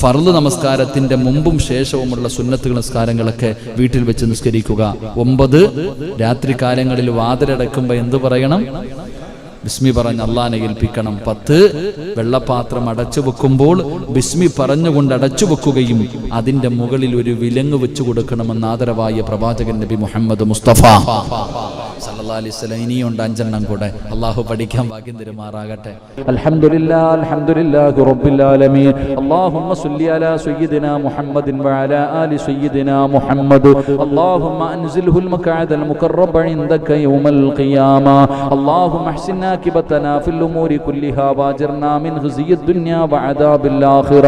ഫർള് നമസ്കാരത്തിന്റെ മുമ്പും ശേഷവുമുള്ള സുന്നത്തുകൾ നിസ്കാരങ്ങളൊക്കെ വീട്ടിൽ വെച്ച് നിസ്കരിക്കുക. 9, രാത്രി കാലങ്ങളിൽ വാതിലടക്കുമ്പോൾ എന്തു പറയണം? ബിസ്മി പറഞ്ഞ് അള്ളാനെ ഏൽപ്പിക്കണം. 10 വെള്ളപാത്രം അടച്ചു വെക്കുമ്പോൾ ബിസ്മി പറഞ്ഞുകൊണ്ട് അടച്ചു വെക്കുകയും അതിന്റെ മുകളിൽ ഒരു വിലങ്ങ് വെച്ചു കൊടുക്കണമെന്ന് ആദരവായ പ്രവാചകൻ നബി മുഹമ്മദ് മുസ്തഫ സല്ലല്ലാഹു അലൈഹി വസല്ലം. ഇനിയുണ്ട് 5 കൂടെ. അള്ളാഹു പഠിക്കാൻ ഭാഗ്യം തരുമാറാകട്ടെ. അൽഹംദുലില്ലാഹി അൽഹംദുലില്ലാഹി റബ്ബിൽ ആലമീൻ. അല്ലാഹുമ്മ സ്വല്ലി അലാ സയ്യിദിനാ മുഹമ്മദിൻ വഅലാ ആലി സയ്യിദിനാ മുഹമ്മദ്. അല്ലാഹുമ്മ അൻസിൽഹുൽ മഖഅദൽ മുഖറബ ഇൻദക യൗമൽ ഖിയാമ. അല്ലാഹുമ്മ അഹ്സിൻ ആകിബതനാ ഫിൽ ഉമൂരി കുല്ലിഹാ വഅജിർനാ മിൻ ഖിസിയ്യിദ് ദുനിയാ വഅദാബിൽ ആഖിറ.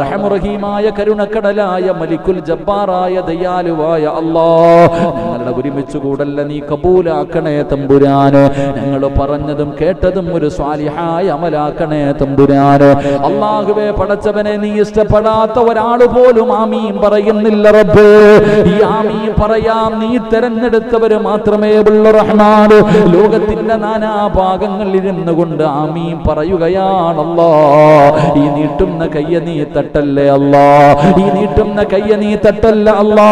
റഹ്മ റഹീമായ കരുണക്കടലായ മലിക്കുൽ ജബ്ബാറായ ദയാലുവായ അല്ലാഹ്, ഞങ്ങളുടെ ഒരുമിച്ച് കൂടല്ല നീ കബൂലാക്കണേ തമ്പുരാന്. ഞങ്ങൾ പറഞ്ഞതും കേട്ടതും ഒരു സ്വാലിഹായ അമലാക്കണേ തമ്പുരാന്. അല്ലാഹുവേ പടച്ചവനെ, നീ ഇഷ്ടപ്പെടാത്ത ഒരാൾ പോലും ആമീൻ പറയുന്നില്ല റബ്ബേ. ഈ ആമീൻ പറയാം നീ തെരഞ്ഞെടുത്തവര് മാത്രമേ ഉള്ളൂ റഹ്മാന്. ലോകത്തിന്റെ നാനാഭാഗങ്ങളിൽ ഇരുന്നു കൊണ്ട് ആമീൻ പറയുകയാണല്ലോ. ഈ നീട്ടുന്ന കയ്യ നീ തട്ടല്ലേ അല്ലാ, ഈ നീട്ടുന്ന കയ്യ നീ തട്ടല്ല അല്ലാ.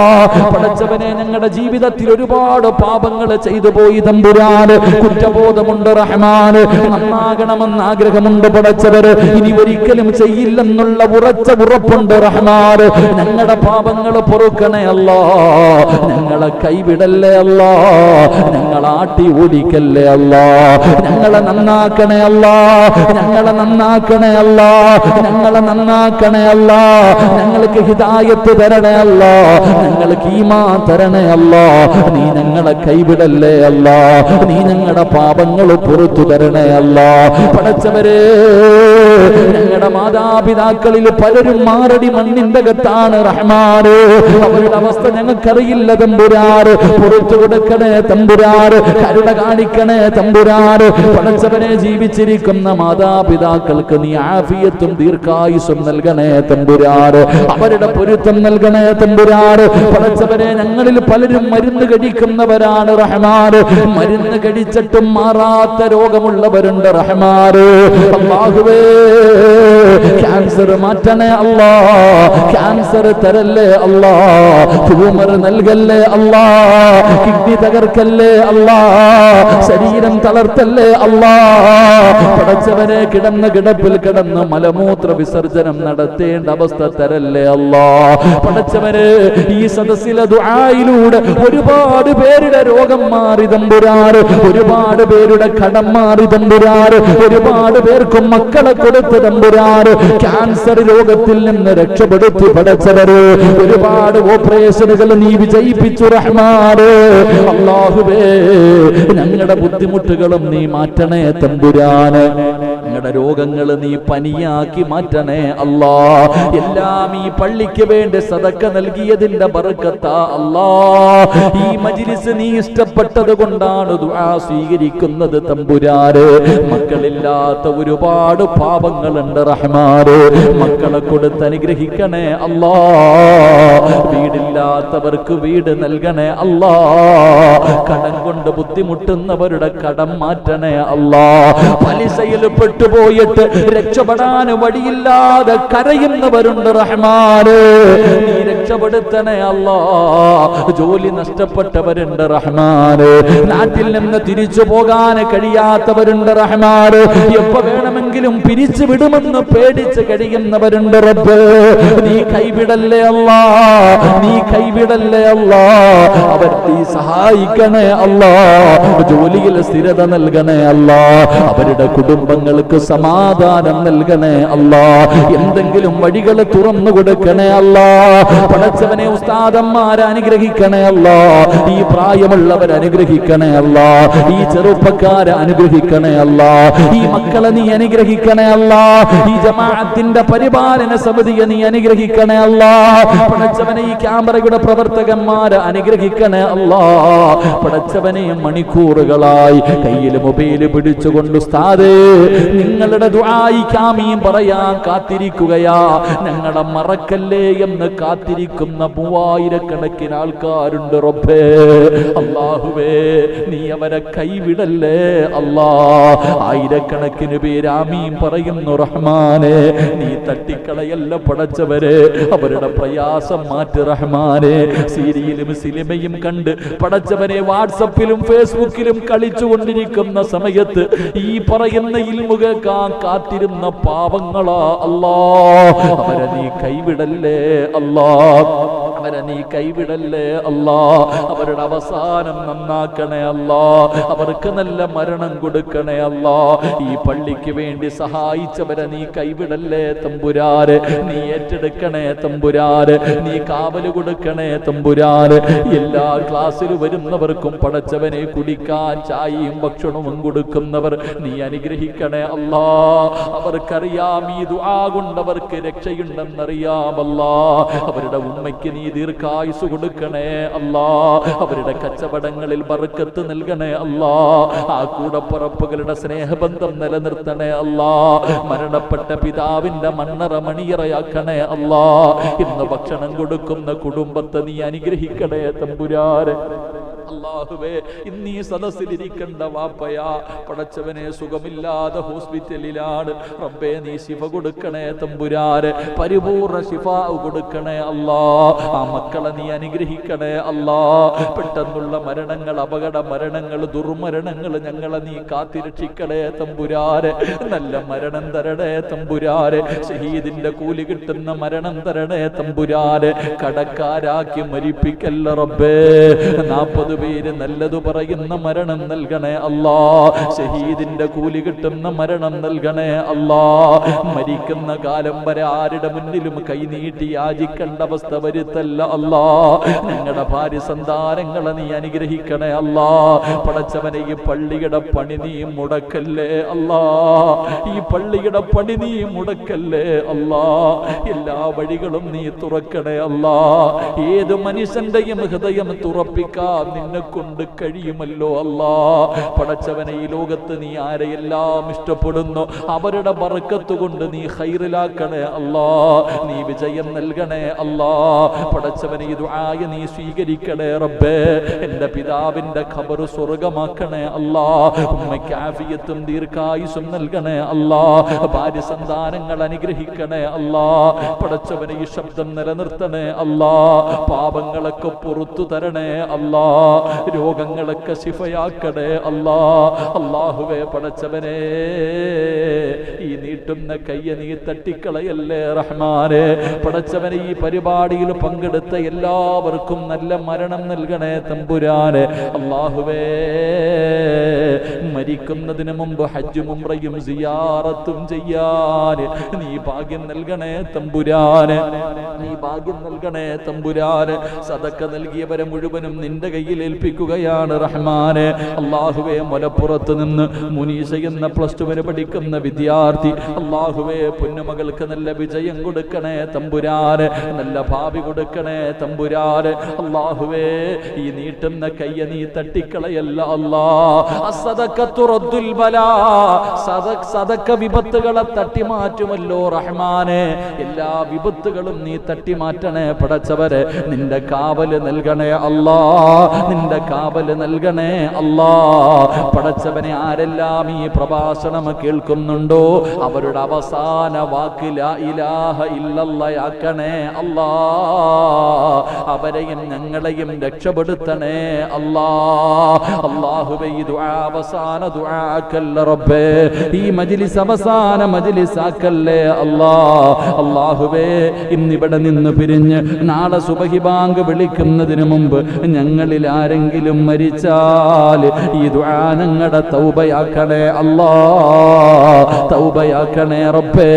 പടച്ചവനെ, ഞങ്ങളുടെ ജീവിതത്തിൽ ഒരുപാട് പാപങ്ങൾ ചെയ്തു പോയി തമ്പുരാന്. കുറ്റബോധമുണ്ട് റഹ്മാന്. നന്നാകണമെന്ന് ആഗ്രഹമുണ്ട് പടച്ചവര്. ഇനി ഒരിക്കലും ചെയ്യില്ലെന്നുള്ള ഉറപ്പുണ്ട് റഹ്മാന്. ഞങ്ങളുടെ പാപങ്ങൾ പൊറുക്കണേ അല്ലാ. ഞങ്ങളെ കൈവിടല്ലേ അല്ലാ. ഞങ്ങളെ ആട്ടി ഓടിക്കല്ലേ അല്ലാ. ഞങ്ങളെ നന്നാക്കണേ അല്ലാ. ഞങ്ങളെ നന്നാക്കണേ അല്ലാ. ഞങ്ങളെ നന്നാക്കണേ അല്ലാ. ഞങ്ങൾക്ക് ഹിദായത്ത് തരണേ അല്ലാ. ഞങ്ങൾക്ക് ഈമാൻ തരണേ അല്ലാ. നീ ഞങ്ങളെ കൈവിടല്ലേ അല്ലാ. നീ ഞങ്ങളുടെ പാപങ്ങൾ പുറത്തു തരണേ അല്ലാ. പടച്ചവരെ, ഞങ്ങളുടെ മാതാപിതാക്കളിൽ പലരും മാറടി മണ്ണിന്റെ അകത്താണ് റഹ്മാന്. അവരുടെ അവസ്ഥ ഞങ്ങൾക്കറിയില്ല തമ്പുരാറ്. പുറത്തു കൊടുക്കണേ തമ്പുരാറ്. കരുണ കാണിക്കണേ തമ്പുരാറ്. പടച്ചവനെ, ജീവിച്ചിരിക്കുന്ന മാതാപിതാക്കൾക്ക് നീ ആഫിയത്തും ദീർഘായുസ്സും നൽകണേ തമ്പുരാറ്. അവരുടെ പൊരുത്തം നൽകണേ തമ്പുരാറ്. പടച്ചവനെ, ഞങ്ങളിൽ പലരും മരുന്ന് കഴിക്കുന്നവരാണ് റഹ്മാന്. മരുന്ന് കഴിച്ചിട്ടും മാറാത്ത രോഗമുള്ളവരുണ്ട് റഹ്മാന്. അല്ലാഹുവേ, ക്യാൻസർ മാറ്റണേ അല്ലാ. ക്യാൻസർ തരല്ലേ അല്ലാ. ട്യൂമർ നൽകല്ലേ അല്ലാ. കിഡ്നി തകർക്കല്ലേ അല്ലാ. ശരീരം തളർത്തല്ലേ അല്ലാ. പടച്ചവനെ, കിടന്ന കിടപ്പിൽ കിടന്ന് മലമൂത്ര വിസർജനം നടത്തേണ്ട അവസ്ഥ തരല്ലേ അല്ലാ. പടച്ചവനെ, ഈ സദസ്സിലെ ദുആയിലൂടെ ഒരുപാട് പേരുടെ രോഗം മാറി തമ്പുരാറ്. ഒരുപാട് പേരുടെ കടം മാറി തമ്പുരാറ്. ഒരുപാട് പേർക്കും മക്കളെ കൊടുത്ത് തമ്പുരാറ്. ക്യാൻസർ രോഗത്തിൽ നിന്ന് രക്ഷപ്പെടുത്തി പടച്ചവര്. ഒരുപാട് ഓപ്പറേഷനുകൾ നീ വിജയിപ്പിച്ചു റഹ്മാന്. അല്ലാഹുവേ, ഞങ്ങളുടെ ബുദ്ധിമുട്ടുകളും നീ മാറ്റണേ തമ്പുരാന്. ഞങ്ങളുടെ രോഗങ്ങൾ നീ പനിയാക്കി മാറ്റണേ അല്ലാ. എല്ലാം ഈ പള്ളിക്ക് വേണ്ടി സദക്ക നൽകിയതിന്റെ ബർക്കത്താ അല്ലാ. ഈ മജ്ലിസ് നീ ഇഷ്ടപ്പെട്ടത് കൊണ്ടാണ് ദുആ സ്വീകരിക്കുന്നത് തമ്പുരാന്. മക്കളില്ലാത്ത ഒരുപാട് പാപങ്ങളുണ്ട് റഹ്മാന്. മക്കളെ കൊടുത്ത് അനുഗ്രഹിക്കണേ അല്ലാ. വീടില്ലാത്തവർക്ക് വീട് നൽകണേ അല്ലാ. കടം കൊണ്ട് ബുദ്ധിമുട്ടുന്നവരുടെ കടം മാറ്റണേ അല്ലാ. പലിശയിൽ പെട്ടുപോയിട്ട് രക്ഷപ്പെടാൻ വഴിയില്ലാതെ കരയുന്നവരുണ്ട് റഹ്മാന്. നീ രക്ഷപ്പെടുത്തണേ അല്ലാ. ജോലി നഷ്ടപ്പെട്ടവരുണ്ട് റഹ്മാന്. നാട്ടിൽ നിന്ന് തിരിച്ചു പോകാൻ കഴിയാത്തവരുണ്ട് റഹ്മാന്. എപ്പോ വേണമെങ്കിലും പിരിച്ചു വിടുമെന്ന് പേടിച്ച് കഴിയുന്നവരുണ്ട് റബ്ബ്. നീ കൈവിടല്ലേ അല്ലാ. നീ കൈവിടല്ലേ അല്ലാ. അവർ നീ സഹായിക്കണേ അല്ലാ. ജോലിയിൽ സ്ഥിരത നൽകണേ അല്ലാ. അവരുടെ കുടുംബങ്ങൾക്ക് സമാധാനം നൽകണേ അല്ലാ. എന്തെങ്കിലും വഴികൾ തുറന്നു കൊടുക്കണേ അല്ലാ. പടച്ചവനെ, ഉസ്താദന്മാരെ അനുഗ്രഹിക്കണേ അല്ലാ. ഈ പ്രായമുള്ളവരെ അനുഗ്രഹിക്കണേ അല്ലാ. ഈ ചെറുപ്പക്കാരെ അനുഗ്രഹിക്കണേ അല്ലാ. ഈ മക്കളെ നീ അനുഗ്രഹിക്കണേ അല്ലാ. ഈ ജമാഅത്തിന്റെ പരിപാലന സമിതിയെ നീ അനുഗ്രഹിക്കണേ അല്ലാ. പടച്ചവനെ, ഈ ക്യാമറയുടെ പ്രവർത്തകന്മാരെ അനുഗ്രഹിക്കണേ അല്ലാ. പടച്ചവനെ, മണിക്കൂറുകളായി കയ്യിൽ മൊബൈൽ പിടിച്ചുകൊണ്ട് ഉസ്താദേ നിങ്ങളുടെ ദുആയിക്ക് ആമീൻ പറയാൻ കാത്തിരിക്കുകയാ. ഞങ്ങളെ മറക്കല്ലേ എന്ന് കാത്തിരിക്കുന്ന 3000 കണക്കിന് ആൾക്കാരുണ്ട് റബ്ബേ. അല്ലാഹുവേ, നീ അവരെ കൈവിടല്ലേ അല്ലാ. 1000 കണക്കിന് പേര് ആമീൻ പറയുന്നു. റഹ്മാനെ, നീ തട്ടിക്കളയല്ല പടച്ചവരെ, അവരുടെ പ്രയാസം മാറ്റി റഹ്മാനെ. സീരിയലും സിനിമയും കണ്ട് പടച്ചവനെ വാട്സപ്പിലും ഫേസ്ബുക്കിലും കളിച്ചുകൊണ്ടിരിക്കുന്ന സമയത്ത് ഈ പറയുന്ന ഇൽമു കേൾക്കാൻ കാത്തിരുന്ന പാവങ്ങളാ അല്ലാ, അവരെ നീ കൈവിടല്ലേ അല്ലാ, അവരെ നീ കൈവിടല്ലേ അല്ലാ. അവരുടെ അവസാനം നന്നാക്കണേ അല്ലാ, അവർക്ക് നല്ല മരണം കൊടുക്കണേ അല്ലാ. ഈ പള്ളിക്ക് വേണ്ടി സഹായിച്ചവരെ നീ കൈവിടല്ലേ തമ്പുരാന്, നീ ഏറ്റെടുക്കണേ തമ്പുരാന്, നീ കാവല് കൊടുക്കണേ തമ്പുരാന്. എല്ലാ ക്ലാസ്സിൽ വരുന്നവർക്കും പടച്ചവനെ കുടിക്കാൻ ചായയും ഭക്ഷണവും കൊടുക്കുന്നവർ നീ അനുഗ്രഹിക്കണേ അല്ലാ. അവർക്കറിയാം ഈ ദുആ കൊണ്ടവർക്ക് രക്ഷയുണ്ടെന്നറിയാമല്ലാ. അവരുടെ ഉമ്മയ്ക്ക് നീ ദീർഘായുസ് കൊടുക്കണേ അല്ലാ. അവരുടെ കച്ചവടങ്ങളിൽ ബർക്കത്ത് നൽകണേ അല്ലാ. ആ കൂടപ്പുറപ്പുകളുടെ സ്നേഹബന്ധം നിലനിർത്തണേ അല്ലാ. മരണപ്പെട്ട പിതാവിന്റെ മണ്ണറ മണിയറയാക്കണേ അല്ലാ. ഇന്ന് ഭക്ഷണം കൊടുക്കുന്ന കുടുംബത്തെ നീ അനുഗ്രഹിക്കണേ തമ്പുരാനെ. അല്ലാഹുവേ, ഇന്നീ സദസ്സിലിരിക്കേണ്ട വാപ്പയാ പടച്ചവനെ സുഖമില്ലാതെ ഹോസ്പിറ്റലിലാണ്. റബ്ബേ, നീ ശിഫ കൊടുക്കണേ തമ്പുരാനെ, പരിപൂർണ ശിഫ കൊടുക്കണേ അല്ലാ. ആ മക്കളെ നീ അനുഗ്രഹിക്കണേ അല്ലാ. പെട്ടെന്നുള്ള മരണങ്ങൾ, അപകട മരണങ്ങൾ, ദുർമരണങ്ങൾ ഞങ്ങളെ നീ കാത്തിരക്ഷിക്കണേ തമ്പുരാനെ. നല്ല മരണം തരണേ തമ്പുരാനെ. ഷഹീദിന്റെ കൂലി കിട്ടുന്ന മരണം തരണേ തമ്പുരാനെ. കടക്കാരാക്കി മരിപ്പിക്കല്ല റബ്ബേ. 40 പേര് നല്ലതു പറയുന്ന മരണം നൽകണേ അല്ലാ. ഷഹീദിന്റെ കൂലി കിട്ടുന്ന മരണം നൽകണേ അല്ലാ. മരിക്കുന്ന കാലം വരെ ആരുടെ മുന്നിലും കൈനീട്ടി യാചിക്കേണ്ട അവസ്ഥ വരുത്തല്ല അല്ലാ. ഞങ്ങളുടെ ഭാര്യ സന്താനങ്ങളെ നീ അനുഗ്രഹിക്കണേ അല്ലാ. പടച്ചവനെ, ഈ പള്ളിയുടെ പണി നീ മുടക്കല്ലേ അല്ലാ. ഈ പള്ളിയുടെ പണി നീ മുടക്കല്ലേ അല്ലാ. എല്ലാ വഴികളും നീ തുറക്കണേ അല്ലാ. ഏത് മനുഷ്യന്റെയും ഹൃദയം തുറപ്പിക്കാൻ നിന്നെ കൊണ്ട് കഴിയുമല്ലോ അല്ലാ. പടച്ചവനെ, ഈ ലോകത്ത് നീ ആരെയെല്ലാം ഇഷ്ടപ്പെടുന്നു അവരുടെ ബർക്കത്ത് കൊണ്ട് നീ ഖൈറിലാക്കണേ അല്ലാ. നീ വിജയം നൽകണേ അല്ലാ. പടച്ചവനെ, ഈ ദുആ നീ സ്വീകരിക്കണേ റബ്ബേ. എൻ്റെ പിതാവിൻ്റെ ഖബർ സ്വർഗമാക്കണേ അല്ലാ. ഉമ്മയ്ക്ക് ആഫിയത്തും ദീർഘായുസ്സും നൽകണേ അല്ലാ. ഭാര്യ സന്താനങ്ങൾ അനുഗ്രഹിക്കണേ അല്ലാ. പടച്ചവനെ, ഈ ശബ്ദം നിലനിർത്തണേ അല്ലാ. പാപങ്ങളൊക്കെ പുറത്തു തരണേ അല്ലാ. രോഗങ്ങളൊക്കെ ശിഫയാക്കണേ അല്ലാ. അല്ലാഹുവേ, പടച്ചവനെ, ഈ നീട്ടുന്ന കയ്യ നീ തട്ടിക്കളയല്ലേ റഹ്മാനെ. പടച്ചവനെ, ഈ പരിപാടിയിൽ പങ്കെടുത്ത എല്ലാവർക്കും നല്ല മരണം നൽകണേ തമ്പുരാനെ. അല്ലാഹുവേ, മരിക്കുന്നതിന് മുമ്പ് ഹജ്ജും ഉംറയും സിയാറത്തും ചെയ്യാൻ നീ ഭാഗ്യം നൽകണേ തമ്പുരാനെ. നീ ഭാഗ്യം നൽകണേ തമ്പുരാനെ. സദക്ക നൽകിയവരെ മുഴുവനും നിന്റെ കയ്യിൽ ഏൽപ്പിക്കുകയാണ് റഹ്മാനെ. അല്ലാഹുവേ, മലപ്പുറത്ത് നിന്ന് മുനീസ എന്ന +2 വരെ പഠിക്കുന്ന വിദ്യാർത്ഥി, അല്ലാഹുവേ, പൊന്നുമകൾക്ക് നല്ല വിജയം കൊടുക്കണേ തമ്പുരാനെ. നല്ല ഭാവി കൊടുക്കണേ തമ്പുരാനെ. അല്ലാഹുവേ, ഈ നീട്ടുന്ന കയ്യ നീ തട്ടിക്കളയല്ല അല്ലാ. അസ്സദഖത്തു റദ്ദുൽ ബലാ. സദഖ വിപത്തുകളെ തട്ടിമാറ്റുമല്ലോ റഹ്മാനെ. എല്ലാ വിപത്തുകളും നീ തട്ടിമാറ്റണേ പടച്ചവരെ. നിന്റെ കാവല് നൽകണേ അല്ലാ. നിന്റെ കാവല് നൽകണേ അല്ലാ. പടച്ചവനെ, ആരെല്ലാം ഈ പ്രഭാഷണം കേൾക്കുന്നുണ്ടോ അവരുടെ അവസാന വാക്ക് ലാ ഇലാഹ ഇല്ലല്ലാഹയാക്കണേ അല്ലാ. അവരെയും ഞങ്ങളെയും രക്ഷപ്പെടുത്തണേ അല്ലാ. അല്ലാഹുവേ, ഈ ദുആ അവസാന ദുആക്കല്ല റബ്ബേ. ഈ മജ്ലിസ് അവസാന മജ്ലിസാക്കല്ലേ അല്ലാ. അല്ലാഹുവേ, ഇന്നിവിടെ നിന്ന് പിരിഞ്ഞ് നാളെ സുബഹി ബാങ്ക് വിളിക്കുന്നതിന് മുമ്പ് ഞങ്ങളിൽ ആരെങ്കിലും മരിച്ചാൽ ഈ ദുആ ഞങ്ങളുടെ തൗബയാക്കണേ അല്ലാ. തൗബയാക്കണേ റബ്ബേ.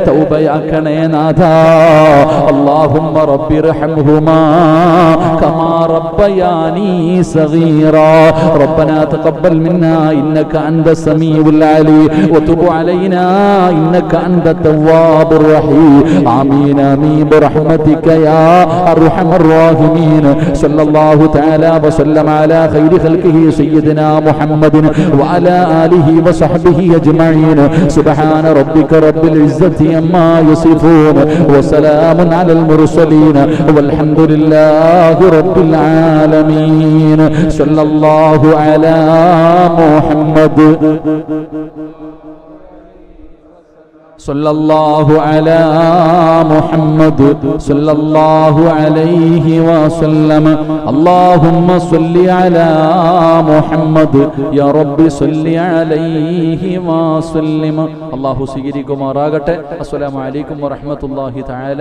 തൗബയാക്കണേ നാഥാ. അല്ലാഹുമ്മ റബ്ബിർഹംഹുമാ കമാ റബ്ബയാനി സഗീറാ. റബ്ബനാ തഖബ്ബൽ മിന്നാ ഇന്നക അൻത സമീഉൽ അലീം വതുബ് അലൈനാ ഇന്നക അൻത തവ്വാബുർ റഹീം. ആമീൻ ആമീൻ ബിറഹ്മതിക യാ അർഹമർ റഹീമീൻ. സല്ലല്ലാഹു തആല വസല്ലമ അലാ ഖൈരി ഖൽഖിഹി സയ്യിദിനാ മുഹമ്മദിൻ വഅലാ ആലിഹി വസഹ്ബിഹി അജ്മഈൻ. സുബ്ഹാന റബ്ബിക റബ്ബിൽ ഇസ്സതി അമ്മാ യസിഫൂൻ വസലാമുൻ അലൽ മുർസലീൻ വൽഹംദുലില്ലാഹി റബ്ബിൽ ആലമീൻ. സല്ലല്ലാഹു അലാ മുഹമ്മദ്. സല്ലല്ലാഹു അലാ മുഹമ്മദ് സല്ലല്ലാഹു അലൈഹി വസല്ലം. അല്ലാഹുമ്മ സ്വല്ലി അലാ മുഹമ്മദ് യാ റബ്ബി സ്വല്ലി അലൈഹി വസല്ലം. അല്ലാഹു സ്വീകരിക്കുമാറാകട്ടെ. അസ്സലാമു അലൈക്കും വറഹ്മത്തുള്ളാഹി തആല